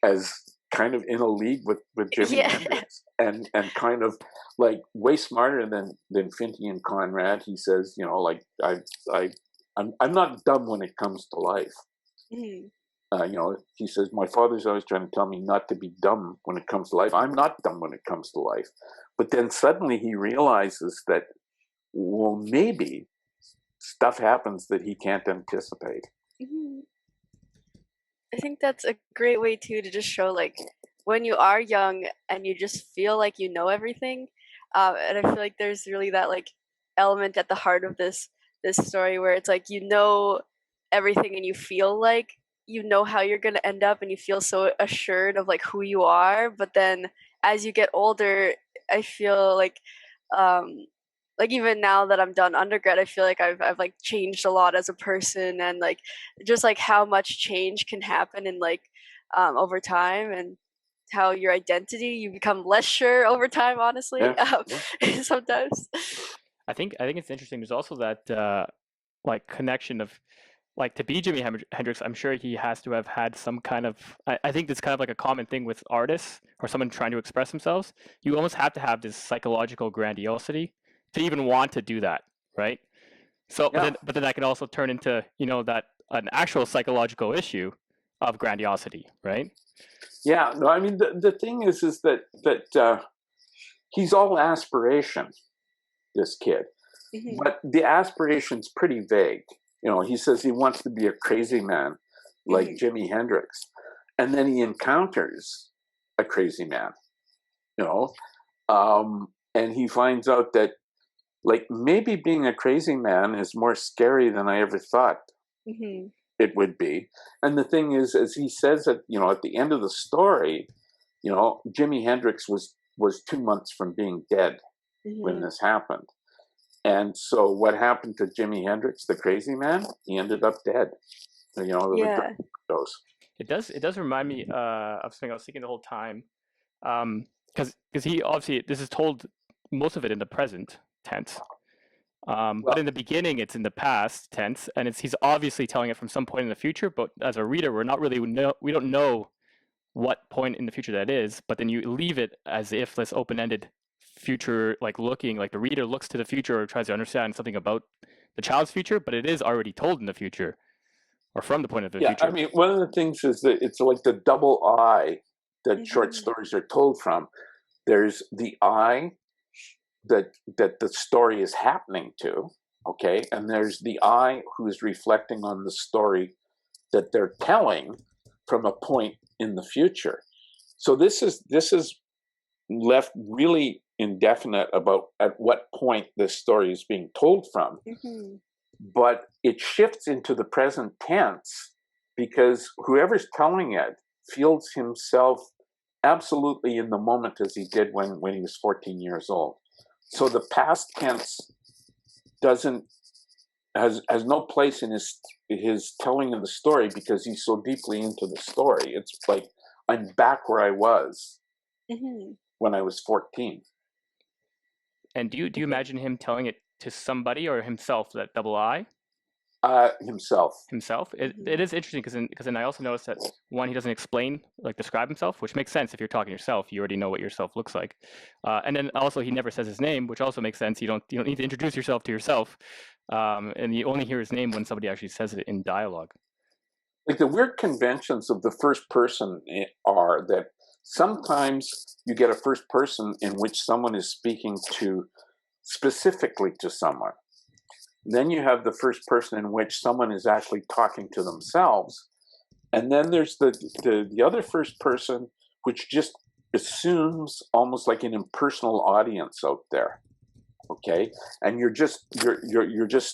as kind of in a league with Jimi Hendrix, and kind of like way smarter than Findley and Conrad. He says, I'm not dumb when it comes to life. He says, my father's always trying to tell me not to be dumb when it comes to life. I'm not dumb when it comes to life. But then suddenly he realizes that, well, maybe stuff happens that he can't anticipate. I think that's a great way too to just show, like, when you are young and you just feel like you know everything, and I feel like there's really that like element at the heart of this story where it's like you know everything and you feel like you know how you're gonna end up and you feel so assured of like who you are, but then as you get older, I feel like even now that I'm done undergrad, I feel like I've like changed a lot as a person, and like just like how much change can happen in like over time, and how your identity, you become less sure over time, honestly. Sometimes. I think it's interesting. There's also that like connection of, like, to be Jimi Hendrix, I'm sure he has to have had some kind of, I think it's kind of like a common thing with artists or someone trying to express themselves. You almost have to have this psychological grandiosity to even want to do that, right? So, but then that can also turn into, that an actual psychological issue of grandiosity, right? Yeah, no, I mean, the thing is that he's all aspiration, this kid. But the aspiration's pretty vague. He says he wants to be a crazy man like Jimi Hendrix. And then he encounters a crazy man, and he finds out that, like, maybe being a crazy man is more scary than I ever thought it would be. And the thing is, as he says at the end of the story, Jimi Hendrix was 2 months from being dead when this happened. And so what happened to Jimi Hendrix, the crazy man? He ended up dead. It does remind me of something I was thinking the whole time. Because he obviously, this is told, most of it in the present tense. But in the beginning, it's in the past tense, and he's obviously telling it from some point in the future. But as a reader, we don't know what point in the future that is. But then you leave it as if this open-ended future, like looking, like the reader looks to the future or tries to understand something about the child's future, but it is already told in the future or from the point of the future. I mean, one of the things is that it's like the double I that short stories are told from. There's the I that the story is happening to, okay, and there's the I who's reflecting on the story that they're telling from a point in the future. So this is left really indefinite about at what point this story is being told from. But it shifts into the present tense because whoever's telling it feels himself absolutely in the moment as he did when he was 14 years old. So the past tense has no place in his telling of the story because he's so deeply into the story. It's like, I'm back where I was when I was 14. And do you imagine him telling it to somebody or himself, that double I? Himself. Himself. It Mhm. is interesting because then I also noticed that one, he doesn't explain, like describe himself, which makes sense if you're talking to yourself. You already know what yourself looks like, and then also he never says his name, which also makes sense. You don't need to introduce yourself to yourself, and you only hear his name when somebody actually says it in dialogue. Like the weird conventions of the first person are that sometimes you get a first person in which someone is speaking to specifically to someone. Then you have the first person in which someone is actually talking to themselves. And then there's the other first person, which just assumes almost like an impersonal audience out there. Okay, and you're just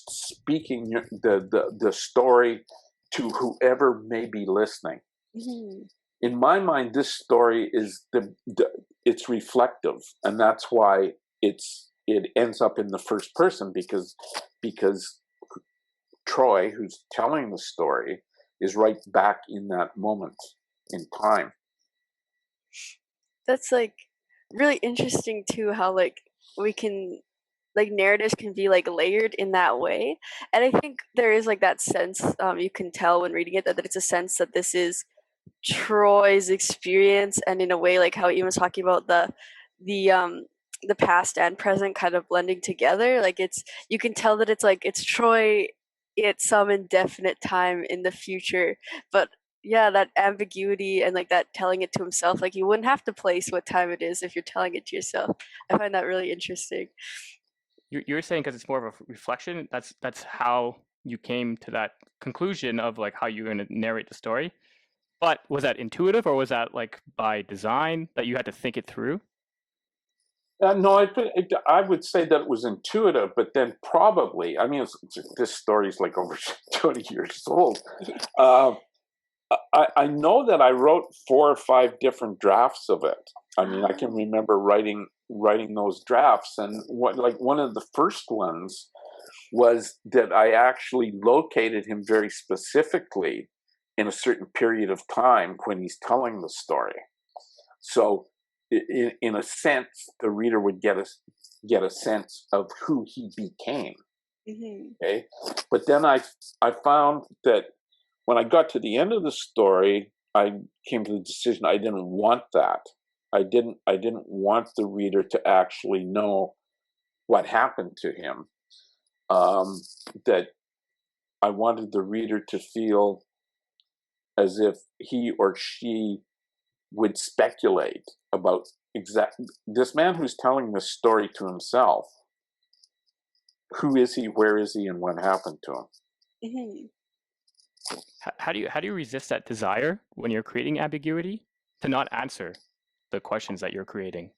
speaking the story to whoever may be listening. Mhm. In my mind, this story is it's reflective, and that's why it ends up in the first person because Troy, who's telling the story, is right back in that moment in time. That's like really interesting too, how like we can like narratives can be like layered in that way. And I think there is like that sense, you can tell when reading it that it's a sense that this is Troy's experience, and in a way like how Ian was talking about the um the past and present kind of blending together. Like it's, you can tell that it's like it's Troy at some indefinite time in the future. But yeah, that ambiguity and like that telling it to himself, like you wouldn't have to place what time it is if you're telling it to yourself. I find that really interesting. You're saying because it's more of a reflection. That's how you came to that conclusion of like how you're going to narrate the story. But was that intuitive, or was that like by design that you had to think it through? No, I would say that it was intuitive, but then probably, I mean, this story is like over 20 years old. I know that I wrote 4 or 5 different drafts of it. I mean, I can remember writing those drafts, and one of the first ones was that I actually located him very specifically in a certain period of time when he's telling the story. So, in a sense, the reader would get a sense of who he became. Mhm. Okay, but then I found that when I got to the end of the story, I came to the decision I didn't want that. I didn't want the reader to actually know what happened to him. That I wanted the reader to feel as if he or she would speculate about this man who's telling this story to himself. Who is he? Where is he? And what happened to him? Mhm. How do you resist that desire when you're creating ambiguity to not answer the questions that you're creating?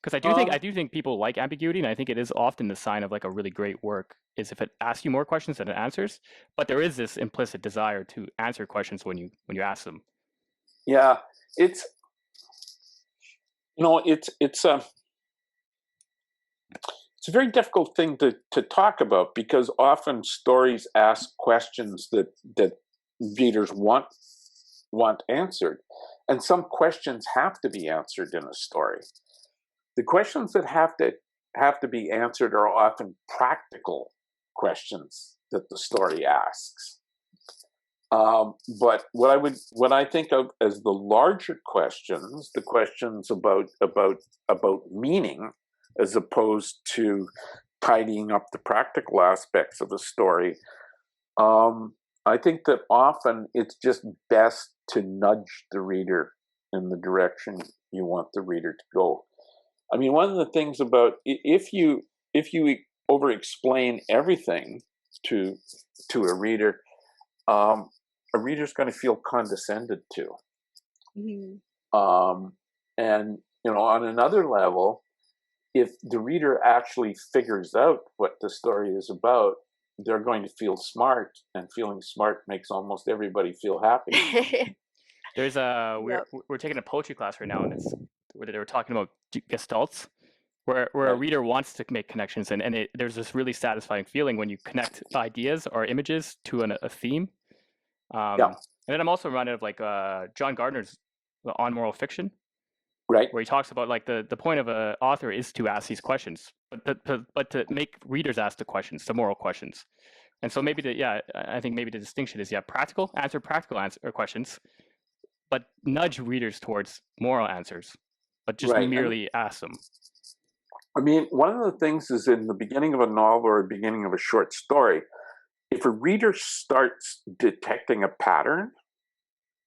Because I do think people like ambiguity, and I think it is often the sign of like a really great work is if it asks you more questions than it answers. But there is this implicit desire to answer questions when you ask them. Yeah, it's it's a very difficult thing to talk about because often stories ask questions that readers want answered, and some questions have to be answered in a story. The questions that have to be answered are often practical questions that the story asks. But what I think of as the larger questions, the questions about meaning, as opposed to tidying up the practical aspects of a story, I think that often it's just best to nudge the reader in the direction you want the reader to go. I mean, one of the things about if you over explain everything to a reader's going to feel condescended to. Mhm. And on another level, if the reader actually figures out what the story is about, they're going to feel smart, and feeling smart makes almost everybody feel happy. There's a Yep. we're taking a poetry class right now, and it's where they were talking about gestalts, where a Right. reader wants to make connections, and there's this really satisfying feeling when you connect ideas or images to a theme. Yeah. And then I'm also reminded of like John Gardner's On Moral Fiction, Right. where he talks about like the point of an author is to ask these questions, but to make readers ask the questions, the moral questions. And so maybe I think maybe the distinction is practical questions, but nudge readers towards moral answers, but just Right. merely ask them. I mean, one of the things is in the beginning of a novel or the beginning of a short story, if a reader starts detecting a pattern,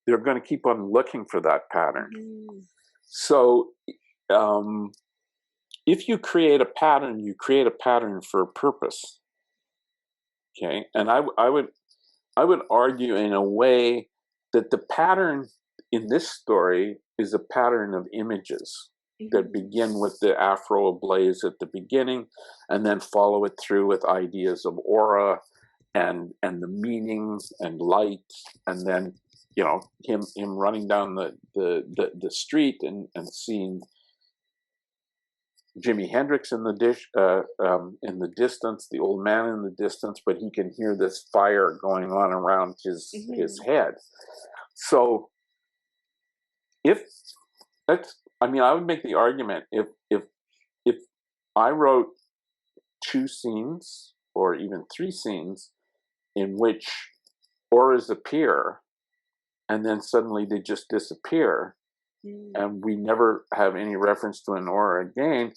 they're going to keep on looking for that pattern. So if you create a pattern, you create a pattern for a purpose. Okay. And I would argue in a way that the pattern in this story is a pattern of images that begin with the afro ablaze at the beginning and then follow it through with ideas of aura and the meanings and light, and then him running down the street and seeing Jimi Hendrix in the distance, the old man in the distance, but he can hear this fire going on around his head. So I would make the argument if I wrote 2 scenes or even 3 scenes in which auras appear and then suddenly they just disappear, and we never have any reference to an aura again,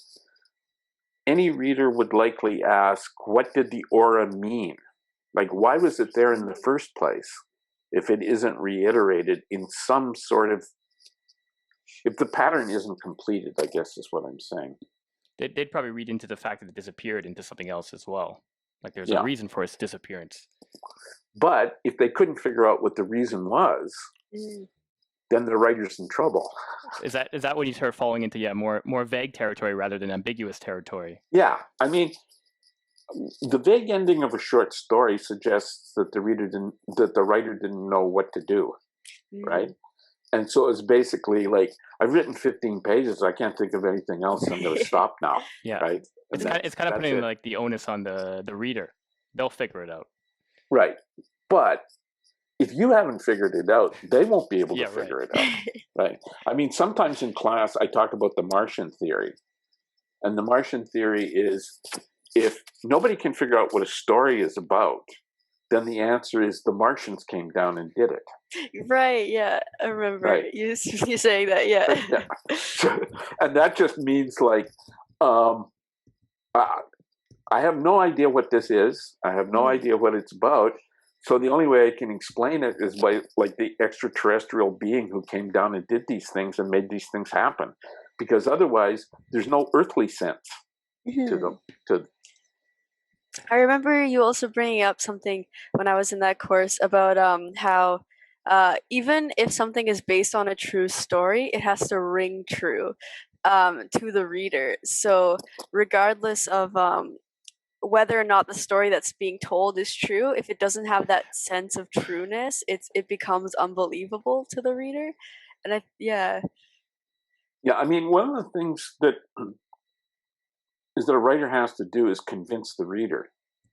any reader would likely ask, what did the aura mean? Like, why was it there in the first place if it isn't reiterated in some sort of, if the pattern isn't completed, I guess is what I'm saying. They'd probably read into the fact that it disappeared into something else as well. Like there's a reason for its disappearance. But if they couldn't figure out what the reason was, then the writer's in trouble. Is that when you start falling into more vague territory rather than ambiguous territory? Yeah, I mean, the vague ending of a short story suggests that the writer didn't know what to do, right? And so it's basically like, I've written 15 pages, I can't think of anything else, I'm going to stop now. Right? It's kind of putting like the onus on the reader. They'll figure it out. Right. But if you haven't figured it out, they won't be able to figure it out. Right. I mean, sometimes in class, I talk about the Martian Theory. And the Martian Theory is, if nobody can figure out what a story is about, then the answer is the Martians came down and did it. Right, yeah. I remember you saying that, yeah. And that just means like, I have no idea what this is. I have no idea what it's about. So the only way I can explain it is by like the extraterrestrial being who came down and did these things and made these things happen. Because otherwise, there's no earthly sense to them. I remember you also bringing up something when I was in that course about how even if something is based on a true story, it has to ring true to the reader. So regardless of whether or not the story that's being told is true, if it doesn't have that sense of trueness, it becomes unbelievable to the reader. And yeah, I mean, one of the things that a writer has to do is convince the reader.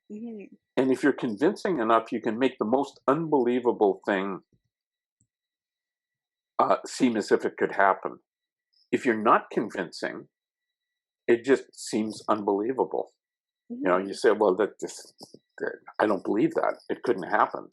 And if you're convincing enough, you can make the most unbelievable thing seem as if it could happen. If you're not convincing, it just seems unbelievable. You say, well, I don't believe that. It couldn't happen.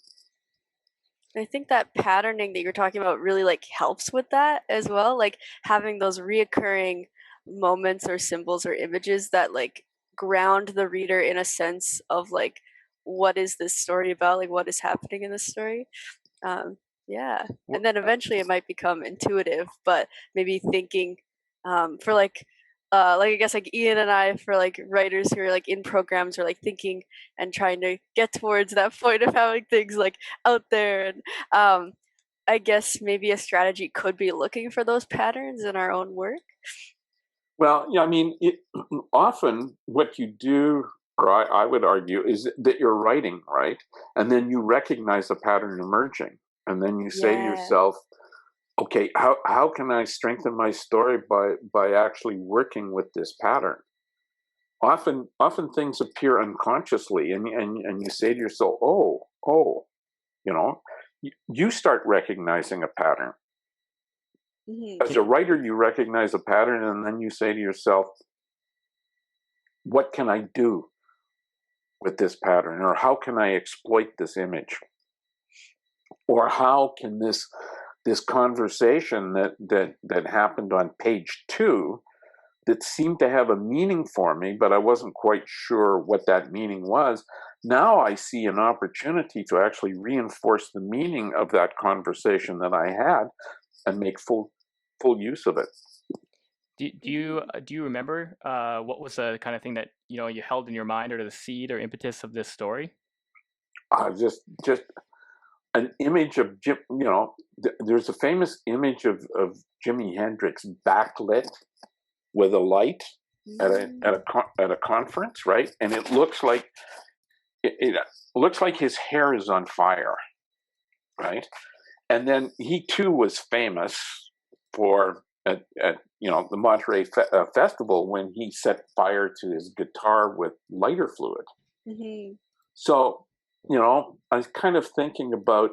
I think that patterning that you're talking about really like helps with that as well. Like having those reoccurring moments or symbols or images that like ground the reader in a sense of like, what is this story about? Like what is happening in this story? And then eventually it might become intuitive, but maybe thinking for like I guess like Ian and I, for like writers who are like in programs or like thinking and trying to get towards that point of having things like out there. And I guess maybe a strategy could be looking for those patterns in our own work. Well, I mean, often what you do, or I would argue, is that you're writing, right? And then you recognize a pattern emerging. And then you say to yourself, okay, how can I strengthen my story by actually working with this pattern? Often things appear unconsciously, and you say to yourself, you start recognizing a pattern. As a writer, you recognize a pattern, and then you say to yourself, what can I do with this pattern? Or how can I exploit this image? Or how can this conversation that happened on page 2 that seemed to have a meaning for me, but I wasn't quite sure what that meaning was. Now I see an opportunity to actually reinforce the meaning of that conversation that I had and make full use of it. Do you remember what was the kind of thing that you held in your mind, or the seed or impetus of this story? Just an image of Jim. There's a famous image of Jimi Hendrix backlit with a light at a conference, right? And it looks like his hair is on fire, right? And then he too was famous for at the Monterey Festival when he set fire to his guitar with lighter fluid. So I was kind of thinking about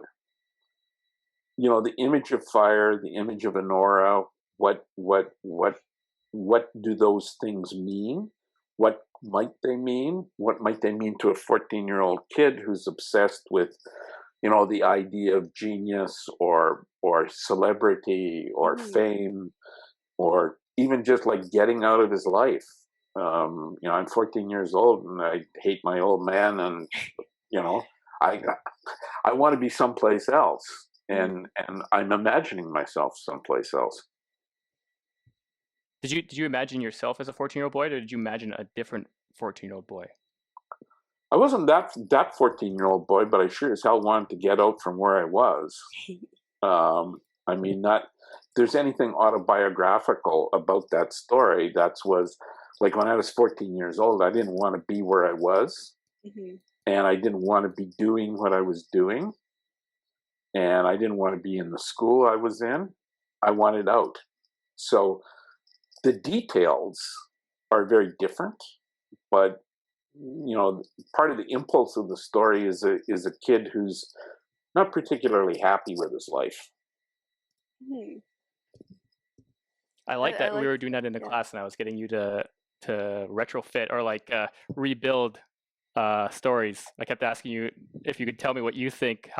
the image of fire, the image of Honora. What do those things mean? What might they mean? What might they mean to a 14-year-old kid who's obsessed with, the idea of genius or celebrity or fame, or even just like getting out of his life? I'm 14 years old and I hate my old man, and I want to be someplace else, and I'm imagining myself someplace else. Did you imagine yourself as a 14-year-old boy, or did you imagine a different 14-year-old boy? I wasn't that 14-year-old boy, but I sure as hell wanted to get out from where I was. I mean, not there's anything autobiographical about that story. That was like when I was 14 years old, I didn't want to be where I was, and I didn't want to be doing what I was doing, and I didn't want to be in the school I was in. I wanted out. So the details are very different, but part of the impulse of the story is a kid who's not particularly happy with his life. I like that we were doing that in the class, and I was getting you to retrofit or rebuild stories. I kept asking you if you could tell me what you think,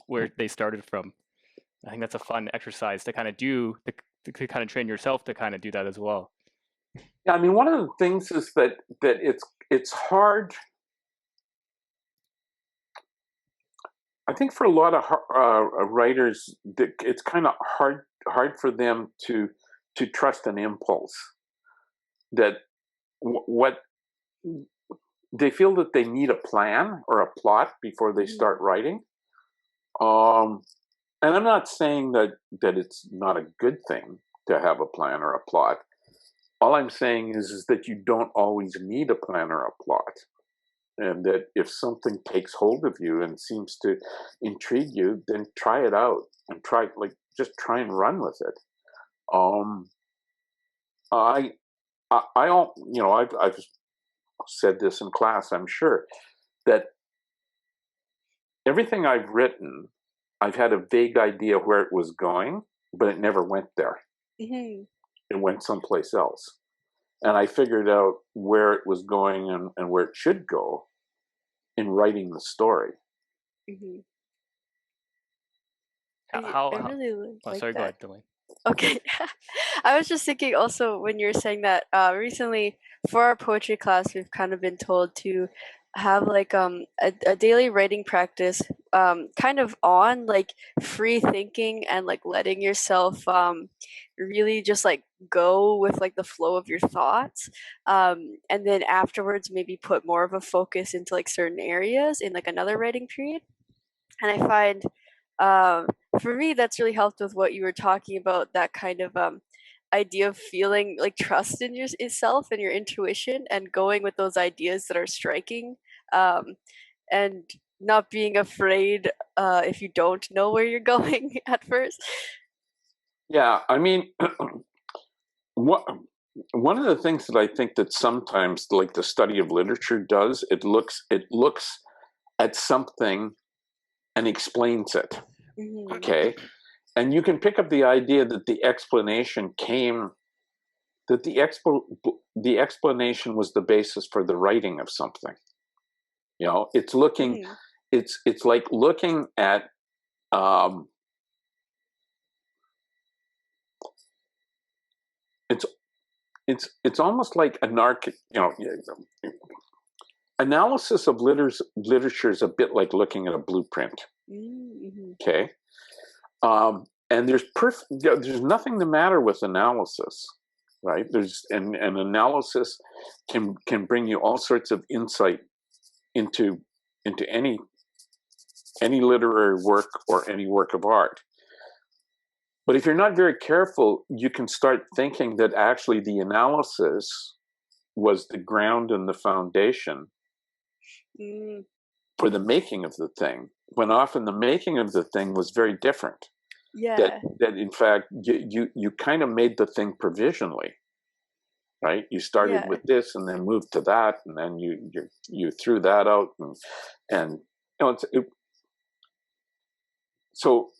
where they started from. I think that's a fun exercise to kind of do, to kind of train yourself to kind of do that as well. Yeah, I mean, one of the things is that it's hard. I think for a lot of writers, it's kind of hard for them to trust an impulse. That what they feel that they need a plan or a plot before they start writing. And I'm not saying that it's not a good thing to have a plan or a plot. All I'm saying is that you don't always need a plan or a plot. And that if something takes hold of you and seems to intrigue you, then try it out and just try and run with it. I've said this in class, I'm sure, that everything I've written, I've had a vague idea where it was going, but it never went there. It went someplace else. And I figured out where it was going and where it should go in writing the story. I really like sorry, that. go ahead, Delane. Okay. I was just thinking also when you were saying that recently for our poetry class, we've kind of been told to have a daily writing practice kind of on free thinking and letting yourself really just go with the flow of your thoughts, and then afterwards maybe put more of a focus into certain areas in another writing period. And I find for me that's really helped with what you were talking about, that kind of idea of feeling trust in yourself and your intuition and going with those ideas that are striking, and not being afraid if you don't know where you're going at first. Yeah, I mean, one of the things that I think that sometimes the study of literature does, it looks at something and explains it. Okay. And you can pick up the idea that the explanation came, that the explanation was the basis for the writing of something. You know, it's looking, it's like looking at, it's almost like analysis of literature is a bit like looking at a blueprint. Okay. And there's nothing the matter with analysis, right? And analysis can bring you all sorts of insight into any literary work or any work of art. But if you're not very careful, you can start thinking that actually the analysis was the ground and the foundation for the making of the thing, when often the making of the thing was very different. Yeah. That in fact you kind of made the thing provisionally, right? You started with this and then moved to that, and then you threw that out, and so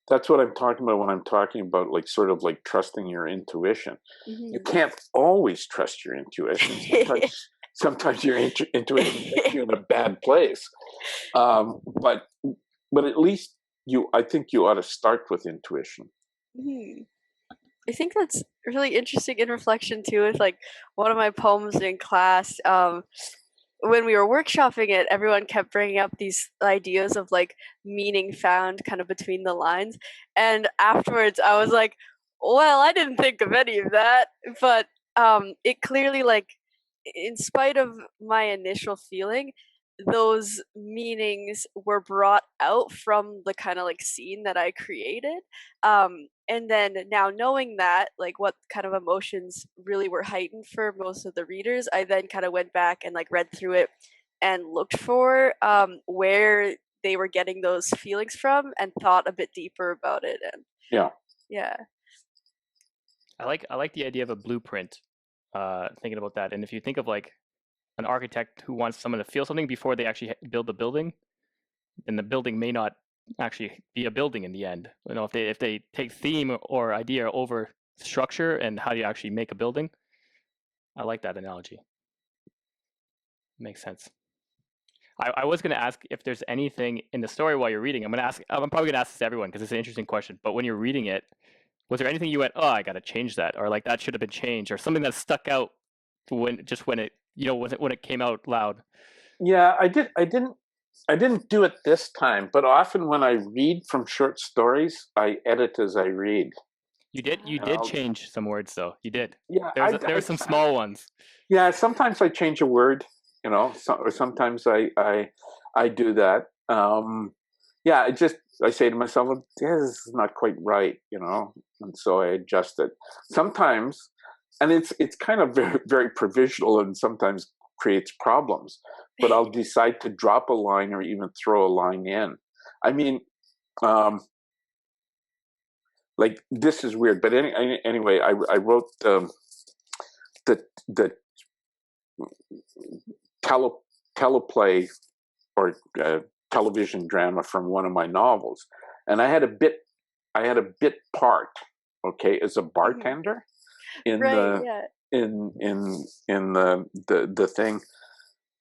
that's what I'm talking about when I'm talking about like sort of like trusting your intuition. You can't always trust your intuition. Sometimes your intuition puts you in a bad place, but at least I think you ought to start with intuition. I think that's really interesting in reflection too. With like one of my poems in class, when we were workshopping it, everyone kept bringing up these ideas of like meaning found kind of between the lines, and afterwards I was like, well, I didn't think of any of that, but it clearly, like, in spite of my initial feeling, those meanings were brought out from the kind of like scene that I created. And then now knowing that, like, what kind of emotions really were heightened for most of the readers, I then kind of went back and like read through it and looked for where they were getting those feelings from and thought a bit deeper about it. And yeah. I like the idea of a blueprint. Thinking about that, and if you think of like an architect who wants someone to feel something before they actually build the building, then the building may not actually be a building in the end. You know, if they take theme or idea over structure and how do you actually make a building. I like that analogy. Makes sense. I was going to ask if there's anything in the story while you're reading. I'm probably going to ask this to everyone because it's an interesting question. But when you're reading it, was there anything you went, oh, I got to change that, or like that should have been changed, or something that stuck out when it came out loud? Yeah, I didn't do it this time, but often when I read from short stories, I edit as I read. You did change some words, though. You did. Yeah, there were some small ones. Yeah, sometimes I change a word, or sometimes I do that. I say to myself, well, this is not quite right, and so I adjust it. Sometimes, and it's kind of very, very provisional and sometimes creates problems, but I'll decide to drop a line or even throw a line in. I mean, like, this is weird, but anyway, I wrote the teleplay or television drama from one of my novels, and I had a bit part, okay, as a bartender in the thing.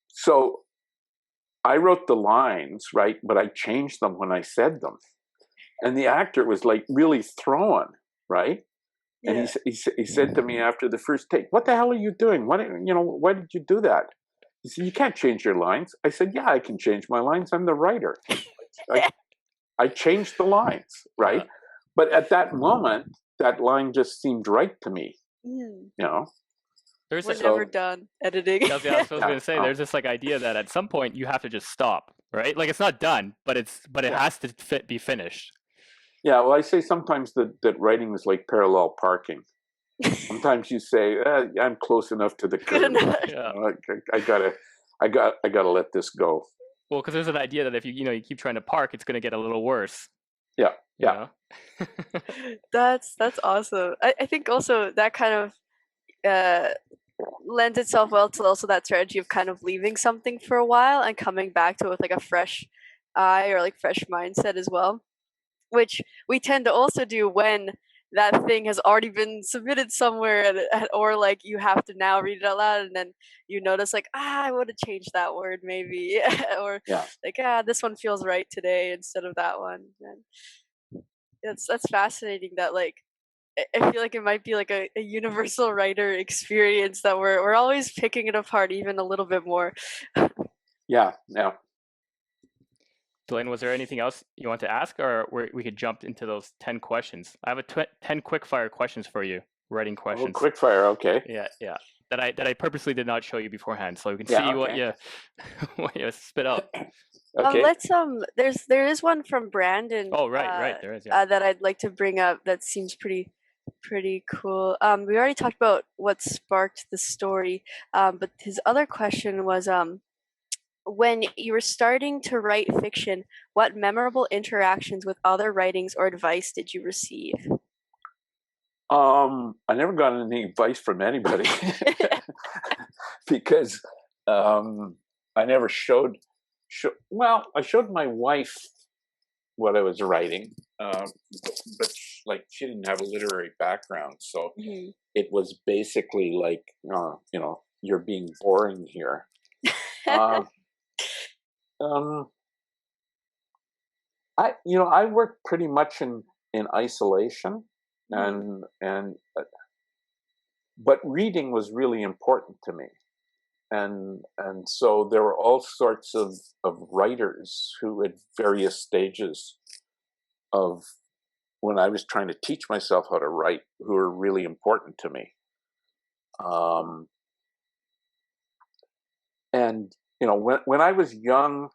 So I wrote the lines, right, but I changed them when I said them, and the actor was like really thrown, right? And he said to me after the first take, "What the hell are you doing? Why did you do that?" He said, "You can't change your lines." I said, "Yeah, I can change my lines. I'm the writer." I changed the lines, right? But at that moment, that line just seemed right to me. We're never done editing. I was going to say, there's this like idea that at some point you have to just stop, right? Like, it's not done, but it has to be finished. Yeah, well, I say sometimes that writing is like parallel parking. Sometimes you say, "I'm close enough to the curb. I gotta let this go." Well, because there's an idea that if you keep trying to park, it's going to get a little worse. Yeah. That's awesome. I think also that kind of lends itself well to also that strategy of kind of leaving something for a while and coming back to it with like a fresh eye or like fresh mindset as well. which we tend to also do when that thing has already been submitted somewhere, or like you have to now read it out loud, and then you notice like, I would have changed that word maybe, or Yeah. like, this one feels right today instead of that one. And that's fascinating that like I feel like it might be like a universal writer experience that we're always picking it apart even a little bit more. Yeah. Yeah. Delane, was there anything else you want to ask, or we could jump into those 10 questions? I have 10 quick fire questions for you, writing Oh, questions. quick fire. Okay. Yeah. That I purposely did not show you beforehand, so you can Yeah, see what okay. what you spit out. Okay. Let's there is one from Brandon. Oh, right, there is, yeah. That I'd like to bring up. That seems pretty cool. We already talked about what sparked the story, but his other question was, when you were starting to write fiction, what memorable interactions with other writings or advice did you receive? I never got any advice from anybody because I never showed. Well, I showed my wife what I was writing, but like she didn't have a literary background, so it was basically like, you're being boring here. I worked pretty much in isolation, and but reading was really important to me, and so there were all sorts of writers who at various stages of when I was trying to teach myself how to write who were really important to me. And when I was young,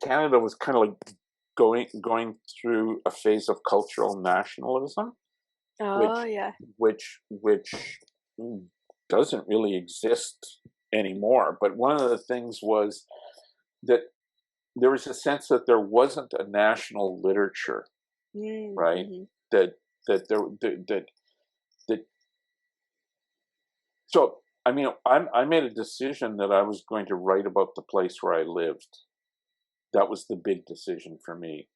Canada was kind of like going through a phase of cultural nationalism, Oh yeah. which doesn't really exist anymore. But one of the things was that there was a sense that there wasn't a national literature, right? That So I mean, I made a decision that I was going to write about the place where I lived. That was the big decision for me,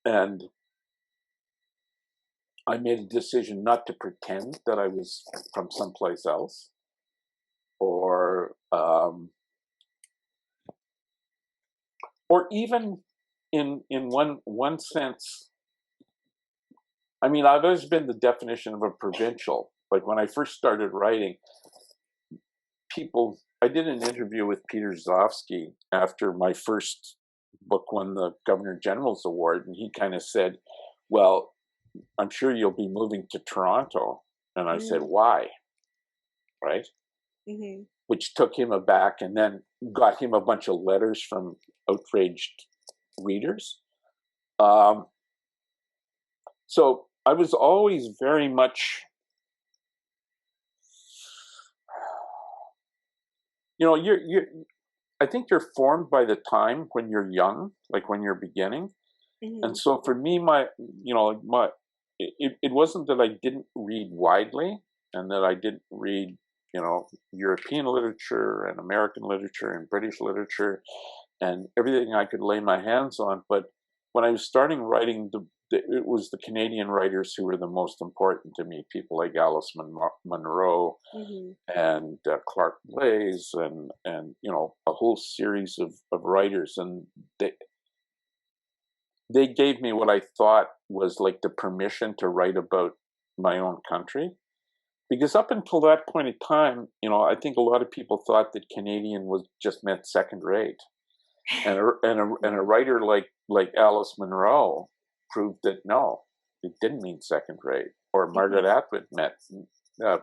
and I made a decision not to pretend that I was from someplace else, or even in one sense. I mean, I've always been the definition of a provincial. Like when I first started writing, I did an interview with Peter Zofsky after my first book won the Governor General's Award, and he kind of said, well, I'm sure you'll be moving to Toronto. And I said, why? Right? Which took him aback, and then got him a bunch of letters from outraged readers. So I was always very much, I think you're formed by the time when you're young, like when you're beginning. And so for me, it wasn't that I didn't read widely and that I didn't read, European literature and American literature and British literature and everything I could lay my hands on. But when I was starting writing, it was the Canadian writers who were the most important to me, people like Alice Munro and Clark Blaze and a whole series of writers. And they gave me what I thought was like the permission to write about my own country. Because up until that point in time, I think a lot of people thought that Canadian was just meant second rate. And a writer like Alice Munro proved that no, it didn't mean second rate. Or Margaret Atwood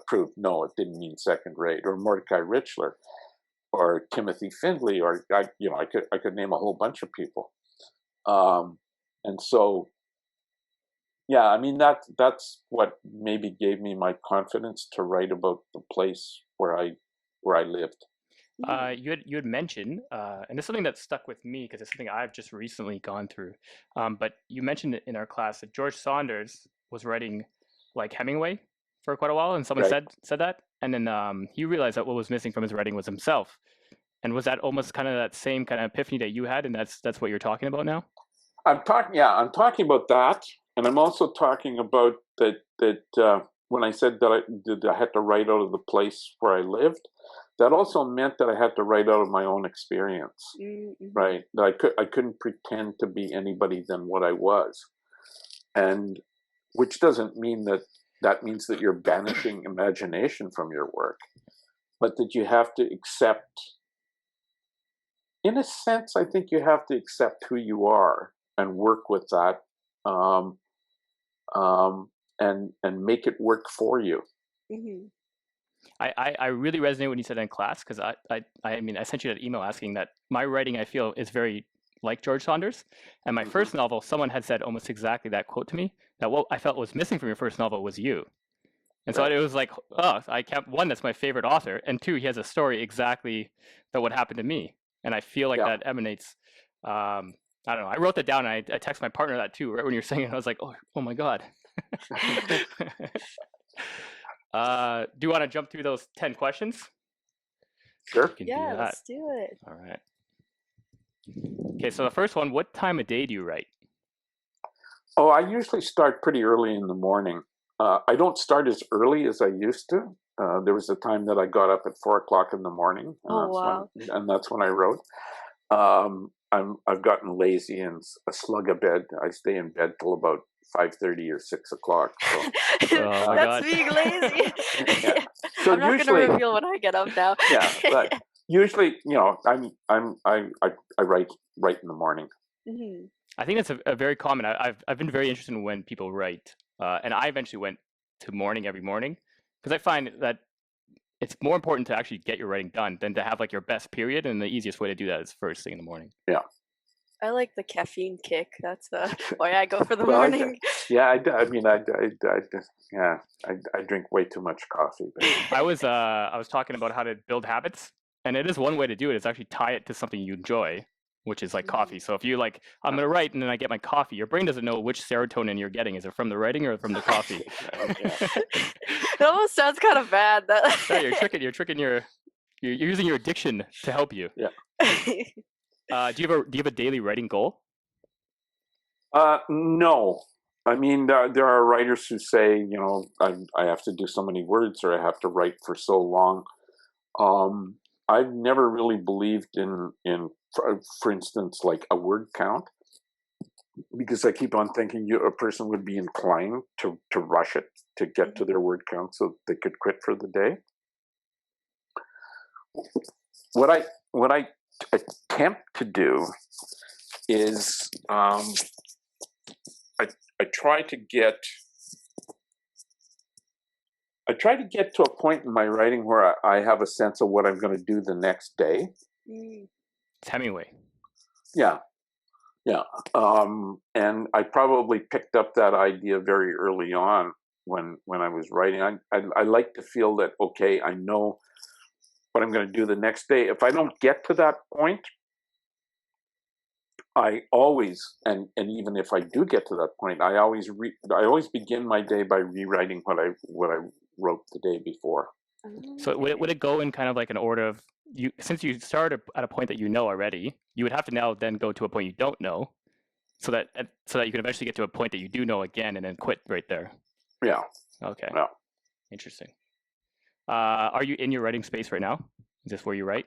proved no, it didn't mean second rate. Or Mordecai Richler, or Timothy Findley, or I could name a whole bunch of people. And so, yeah, I mean that's what maybe gave me my confidence to write about the place where I lived. You had mentioned, and it's something that stuck with me because it's something I've just recently gone through. But you mentioned in our class that George Saunders was writing like Hemingway for quite a while, and someone said that, and then he realized that what was missing from his writing was himself. And was that almost kind of that same kind of epiphany that you had, and that's what you're talking about now? I'm talking about that, and I'm also talking about that when I said that I had to write out of the place where I lived, that also meant that I had to write out of my own experience, right? That I couldn't pretend to be anybody than what I was, and which doesn't mean that means that you're banishing imagination from your work, but that you have to accept. In a sense, I think you have to accept who you are and work with that, and make it work for you. Mm-hmm. I really resonate when you said that in class, because I mean I sent you that email asking that my writing, I feel, is very like George Saunders, and my first novel, someone had said almost exactly that quote to me, that what I felt was missing from your first novel was you. And so it was like, oh, I kept, one, that's my favorite author, and two, he has a story exactly that would happen to me. And I feel like that emanates, I don't know, I wrote that down, and I texted my partner that too, right when you're saying it. I was like, oh my God. Do you want to jump through those 10 questions? Sure. Yeah, let's do it. All right. Okay, so the first one, what time of day do you write? Oh, I usually start pretty early in the morning. I don't start as early as I used to. There was a time that I got up at 4:00 in the morning, and that's when I wrote. I've gotten lazy and a slug of bed. I stay in bed till about 5:30 or 6:00. So. That's being lazy. So I'm not going to reveal when I get up now. But usually, I write right in the morning. Mm-hmm. I think that's a very common. I've been very interested in when people write, and I eventually went to morning every morning, because I find that it's more important to actually get your writing done than to have like your best period, and the easiest way to do that is first thing in the morning. Yeah. I like the caffeine kick. That's why I go for the morning. I drink way too much coffee. But. I was talking about how to build habits, and it is one way to do it is actually tie it to something you enjoy, which is like coffee. So if you like, I'm going to write and then I get my coffee, your brain doesn't know which serotonin you're getting. Is it from the writing or from the coffee? It almost sounds kind of bad. No, you're using your addiction to help you. Yeah. Do you have a daily writing goal? No. I mean, there are writers who say, I have to do so many words, or I have to write for so long. I've never really believed in for instance, like a word count, because I keep on thinking a person would be inclined to rush it to get to their word count so they could quit for the day. What I attempt to do is I try to get to a point in my writing where I have a sense of what I'm going to do the next day. It's Hemingway. Yeah. And I probably picked up that idea very early on when I was writing. I like to feel that, okay, I know what I'm going to do the next day. If I don't get to that point, I always, and even if I do get to that point, I always begin my day by rewriting what I wrote the day before. So would it go in kind of like an order of, you, since you started at a point that you know already, you would have to now then go to a point you don't know, so that you can eventually get to a point that you do know again, and then quit right there. Yeah. Okay. Yeah. Interesting. Are you in your writing space right now? Is this where you write?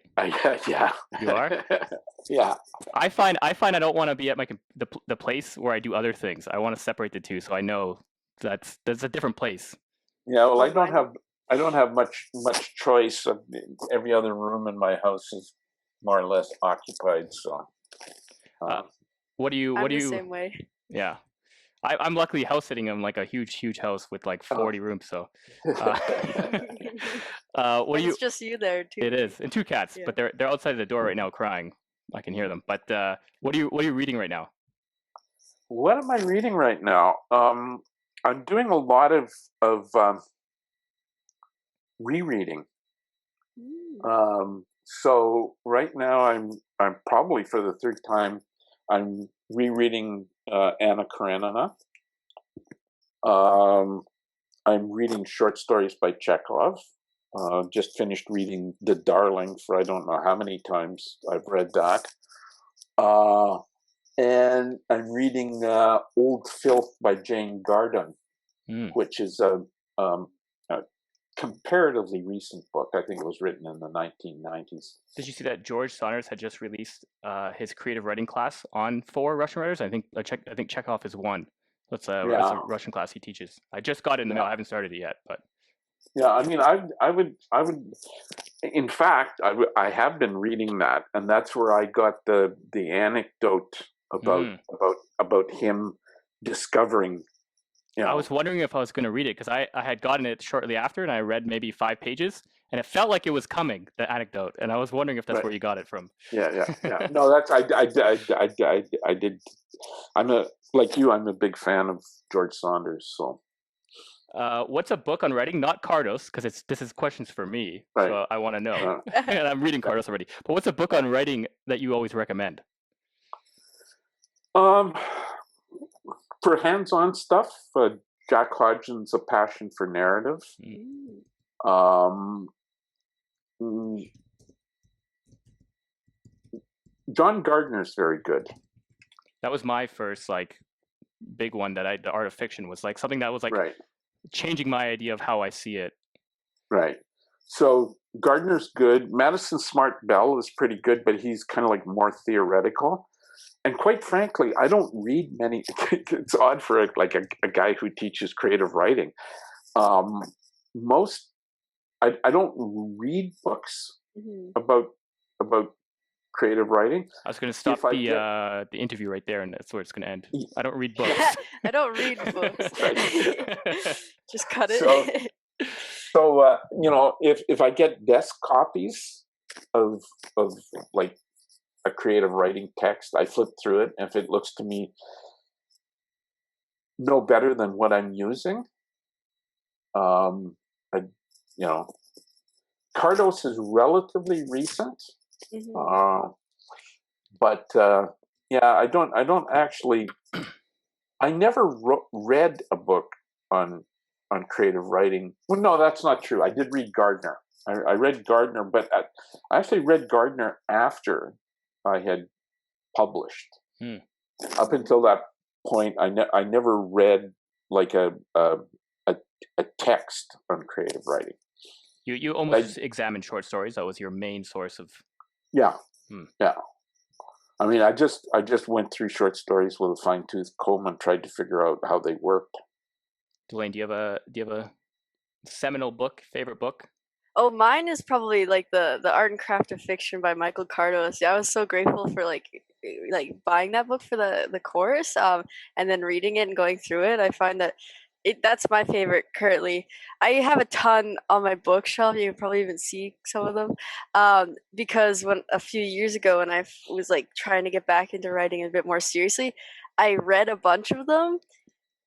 Yeah. You are? Yeah. I find I don't want to be at the place where I do other things. I want to separate the two, so I know that's a different place. Yeah. Well, I don't have much choice. Every other room in my house is more or less occupied. So. What do you? I'm the same way. Yeah. I'm luckily house sitting in like a huge house with like 40 rooms. So, what It's just you there too. It is, and 2 cats, but they're outside the door right now crying. I can hear them. But what are you reading right now? What am I reading right now? I'm doing a lot of rereading. So right now I'm probably for the 3rd time I'm rereading Anna Karenina. I'm reading short stories by Chekhov. Just finished reading The Darling for I don't know how many times I've read that. And I'm reading Old Filth by Jane Garden, which is a comparatively recent book. I think it was written in the 1990s. Did you see that George Saunders had just released his creative writing class on 4 Russian writers? I think Chekhov is one. That's a Russian class he teaches. I just got it in the mail. I haven't started it yet, but yeah, I mean, I would. In fact, I have been reading that, and that's where I got the anecdote about him discovering. You know, I was wondering if I was going to read it because I had gotten it shortly after, and I read maybe 5 pages, and it felt like it was coming, the anecdote, and I was wondering if that's where you got it from. Yeah. No, that's I did. Like you. I'm a big fan of George Saunders. So, what's a book on writing? Not Cardos, because this is questions for me, so I want to know. And I'm reading Cardos already. But what's a book on writing that you always recommend? For hands-on stuff, Jack Hodgson's A Passion for Narrative. John Gardner's very good. That was my first big one that the Art of Fiction was something that was changing my idea of how I see it. Right. So Gardner's good. Madison Smart Bell is pretty good, but he's kind of more theoretical. And quite frankly, I don't read many. It's odd for a guy who teaches creative writing. I don't read books about creative writing. I was going to stop the interview right there, and that's where it's going to end. I don't read books. I don't read books. Just cut it. So if I get desk copies of a creative writing text, I flip through it. If it looks to me no better than what I'm using, Cardos is relatively recent, but I don't actually. I never read a book on creative writing. Well, no, that's not true. I did read Gardner. I read Gardner, but I actually read Gardner after I had published. Up until that point, I never read a text on creative writing. You almost examined short stories. That was your main source of. Yeah. I mean, I just went through short stories with a fine-tooth comb and tried to figure out how they worked. Delane, do you have a seminal book, favorite book? Oh, mine is probably the Art and Craft of Fiction by Michael Cardos. Yeah, I was so grateful for buying that book for the course, and then reading it and going through it. I find that that's my favorite currently. I have a ton on my bookshelf. You can probably even see some of them, because a few years ago when I was trying to get back into writing a bit more seriously, I read a bunch of them.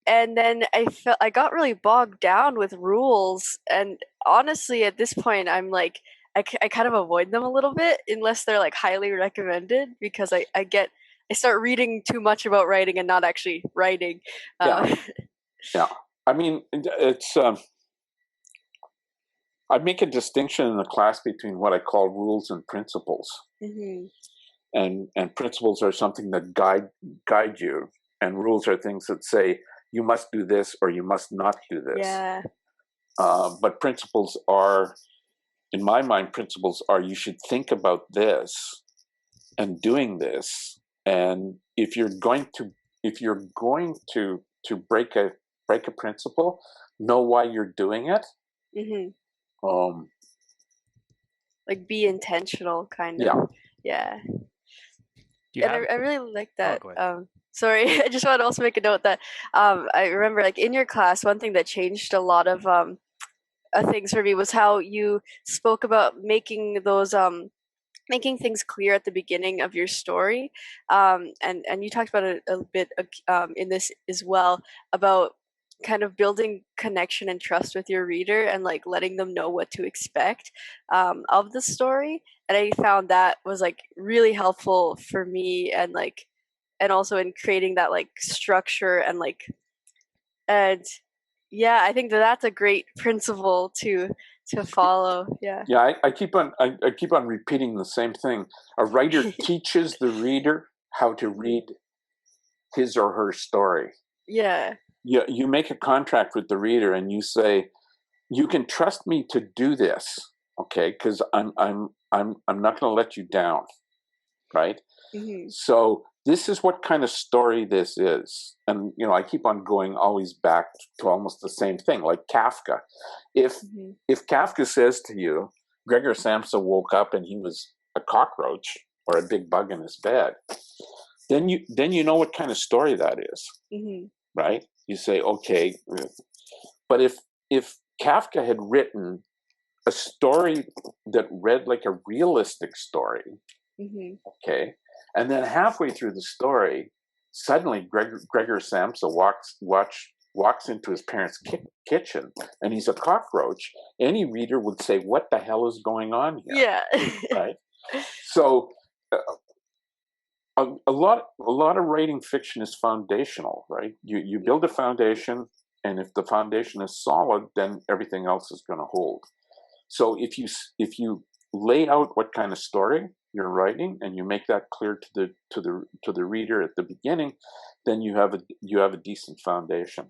And then I got really bogged down with rules, and honestly, at this point, I'm I kind of avoid them a little bit unless they're highly recommended, because I start reading too much about writing and not actually writing. Yeah, I mean, it's I make a distinction in the class between what I call rules and principles, and principles are something that guide you, and rules are things that say, you must do this or you must not do this. Yeah. But principles are, in my mind, you should think about this and doing this. And if you're going to break a principle, know why you're doing it. Be intentional, kind of. Yeah. I really like that. Sorry, I just want to also make a note that I remember in your class, one thing that changed a lot of things for me was how you spoke about making things clear at the beginning of your story, and you talked about it a bit in this as well, about kind of building connection and trust with your reader and letting them know what to expect of the story. And I found that was really helpful for me, and also in creating that structure and yeah, I think that's a great principle to to follow. Yeah. Yeah, I keep on repeating the same thing. A writer teaches the reader how to read his or her story. Yeah. You make a contract with the reader, and you say, "You can trust me to do this, okay? Because I'm not going to let you down, right?" Mm-hmm. So this is what kind of story this is, and I keep on going always back to almost the same thing, like Kafka. If Kafka says to you, Gregor Samsa woke up and he was a cockroach or a big bug in his bed, then you know what kind of story that is, right? You say, okay, but if Kafka had written a story that read like a realistic story, okay, and then halfway through the story, suddenly Gregor Samsa walks into his parents' kitchen, and he's a cockroach. Any reader would say, "What the hell is going on here?" Yeah. Right? So, a lot of writing fiction is foundational, right? You build a foundation, and if the foundation is solid, then everything else is going to hold. So if you lay out what kind of story you're writing, and you make that clear to the reader at the beginning, then you have a decent foundation.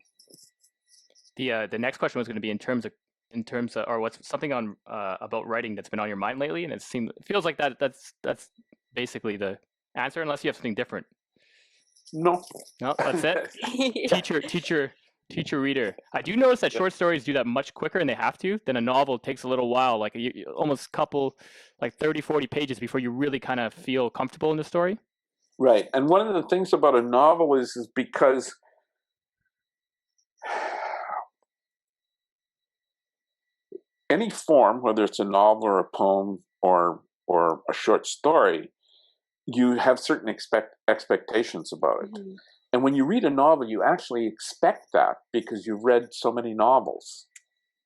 The next question was going to be in terms of or what's something on about writing that's been on your mind lately, and it feels like that's basically the answer, unless you have something different. No, that's it. Teacher reader. I do notice that short stories do that much quicker, and they have to, than a novel. It takes a little while, like almost couple, like 30-40 pages before you really kind of feel comfortable in the story. Right. And one of the things about a novel is because any form, whether it's a novel or a poem or a short story, you have certain expectations about it. And when you read a novel, you actually expect that because you've read so many novels,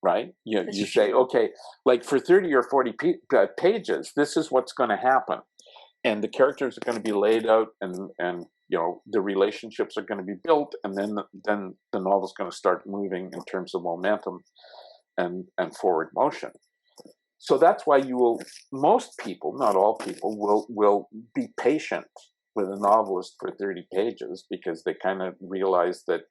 right? You say, okay, like for 30 or 40 pages, this is what's going to happen. And the characters are going to be laid out, and the relationships are going to be built, and then the novel's going to start moving in terms of momentum and forward motion. So that's why most people, not all people, will be patient with a novelist for 30 pages, because they kind of realize that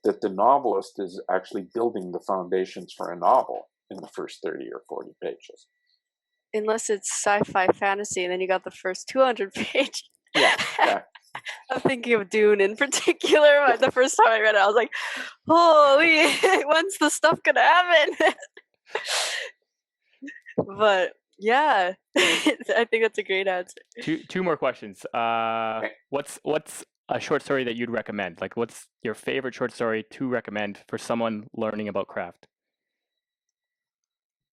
the novelist is actually building the foundations for a novel in the first 30 or 40 pages. Unless it's sci-fi fantasy, and then you got the first 200 pages. Yeah. I'm thinking of Dune in particular. The first time I read it, I was like, holy, when's the stuff gonna happen? But yeah, I think that's a great answer. Two more questions. What's a short story that you'd recommend? Like, what's your favorite short story to recommend for someone learning about craft?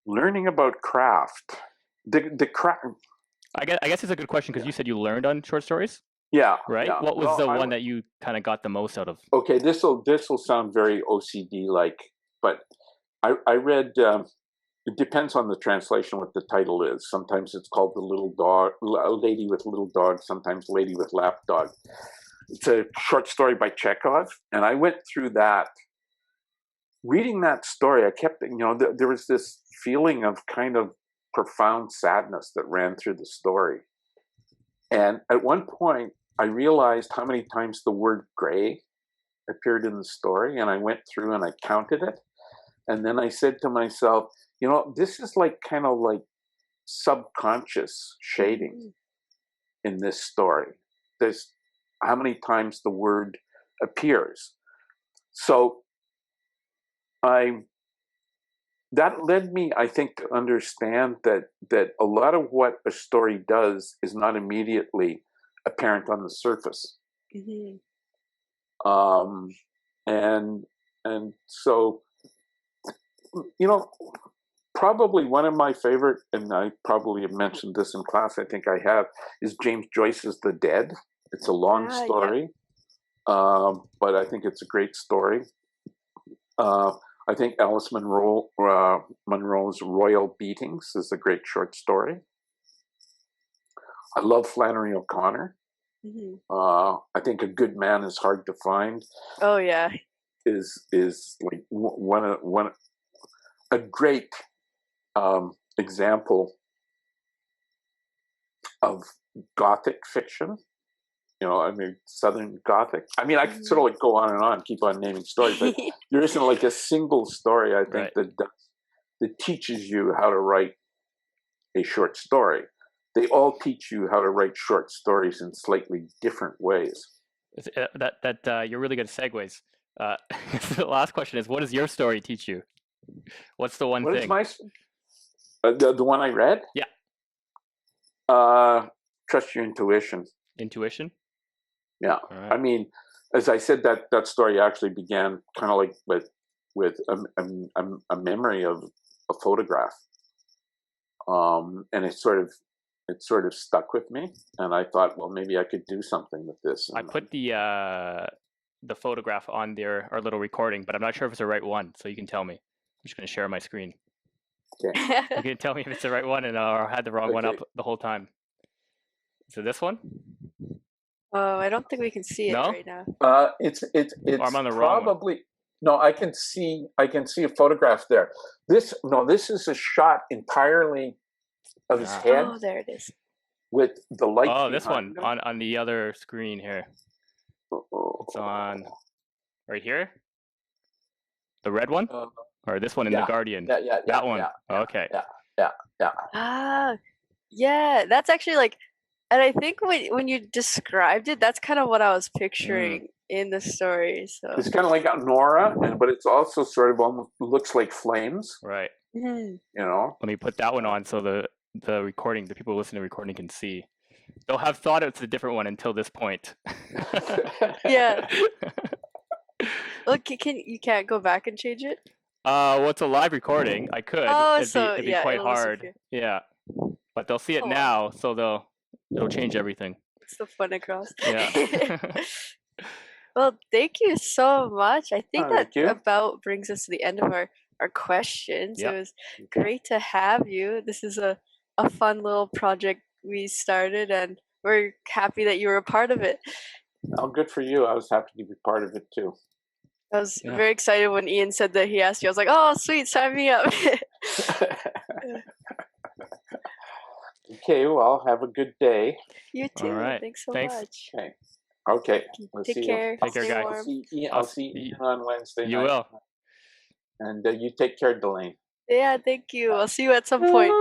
Learning about craft. The craft. I guess it's a good question, because you said you learned on short stories. Yeah. Right. Yeah. What was the one that you kind of got the most out of? Okay, this will sound very OCD like, but I read. It depends on the translation what the title is. Sometimes it's called The Little Dog, Lady with Little Dog. Sometimes Lady with Lap Dog. It's a short story by Chekhov, and I went through that. Reading that story, I kept, there was this feeling of kind of profound sadness that ran through the story. And at one point, I realized how many times the word gray appeared in the story, and I went through and I counted it. And then I said to myself, this is like kind of like subconscious shading in this story. There's how many times the word appears. So that led me, I think, to understand that a lot of what a story does is not immediately apparent on the surface. And so, probably one of my favorite, and I probably have mentioned this in class, I think I have, is James Joyce's The Dead. It's a long story, but I think it's a great story. I think Alice Munro's Royal Beatings is a great short story. I love Flannery O'Connor. I think A Good Man is Hard to Find. Oh yeah, is like a great example of Gothic fiction. I mean, Southern Gothic. I mean, I could sort of like go on and on, keep on naming stories, but there isn't like a single story, I think, that teaches you how to write a short story. They all teach you how to write short stories in slightly different ways. You're really good at segues. The last question is, what does your story teach you? What's the one thing? What is the one I read? Yeah. Trust your intuition. Intuition? Yeah. Right. I mean, as I said, that story actually began kind of like with a memory of a photograph. And it sort of stuck with me, and I thought, well, maybe I could do something with this. I put the photograph on our little recording, but I'm not sure if it's the right one, so you can tell me. I'm just going to share my screen. Okay. You can tell me if it's the right one, and I had the wrong one up the whole time. Is it this one? Oh, I don't think we can see it right now. It's I'm on the wrong one. No, I can see a photograph there. This is a shot entirely of his head. Oh, there it is. With the light. Oh, this one on the other screen here. It's on right here. The red one, or this one in the Guardian. Yeah. That one. Okay. Yeah. Ah, yeah. That's actually like, and I think when you described it, that's kind of what I was picturing in the story. So it's kind of like Nora, but it's also sort of almost looks like flames. Right. Mm-hmm. Let me put that one on so the people listening to the recording can see. They'll have thought it's a different one until this point. Yeah. Well, you can't go back and change it? Well, it's a live recording. I could. Oh, it'd be quite hard. Yeah. But they'll see it now, so it'll change everything. It's the fun across. Yeah. Well, thank you so much. I think that about brings us to the end of our questions. Yep. It was great to have you. This is a fun little project we started, and we're happy that you were a part of it. Oh, good for you. I was happy to be part of it too. I was very excited when Ian said that he asked you. I was like, oh, sweet, sign me up. Okay, well, have a good day. You too. All right. Thanks so much. Okay. Take care. Take care, guys. I'll see Ian on Wednesday. You will. And you take care, Delane. Yeah, thank you. I'll see you at some point.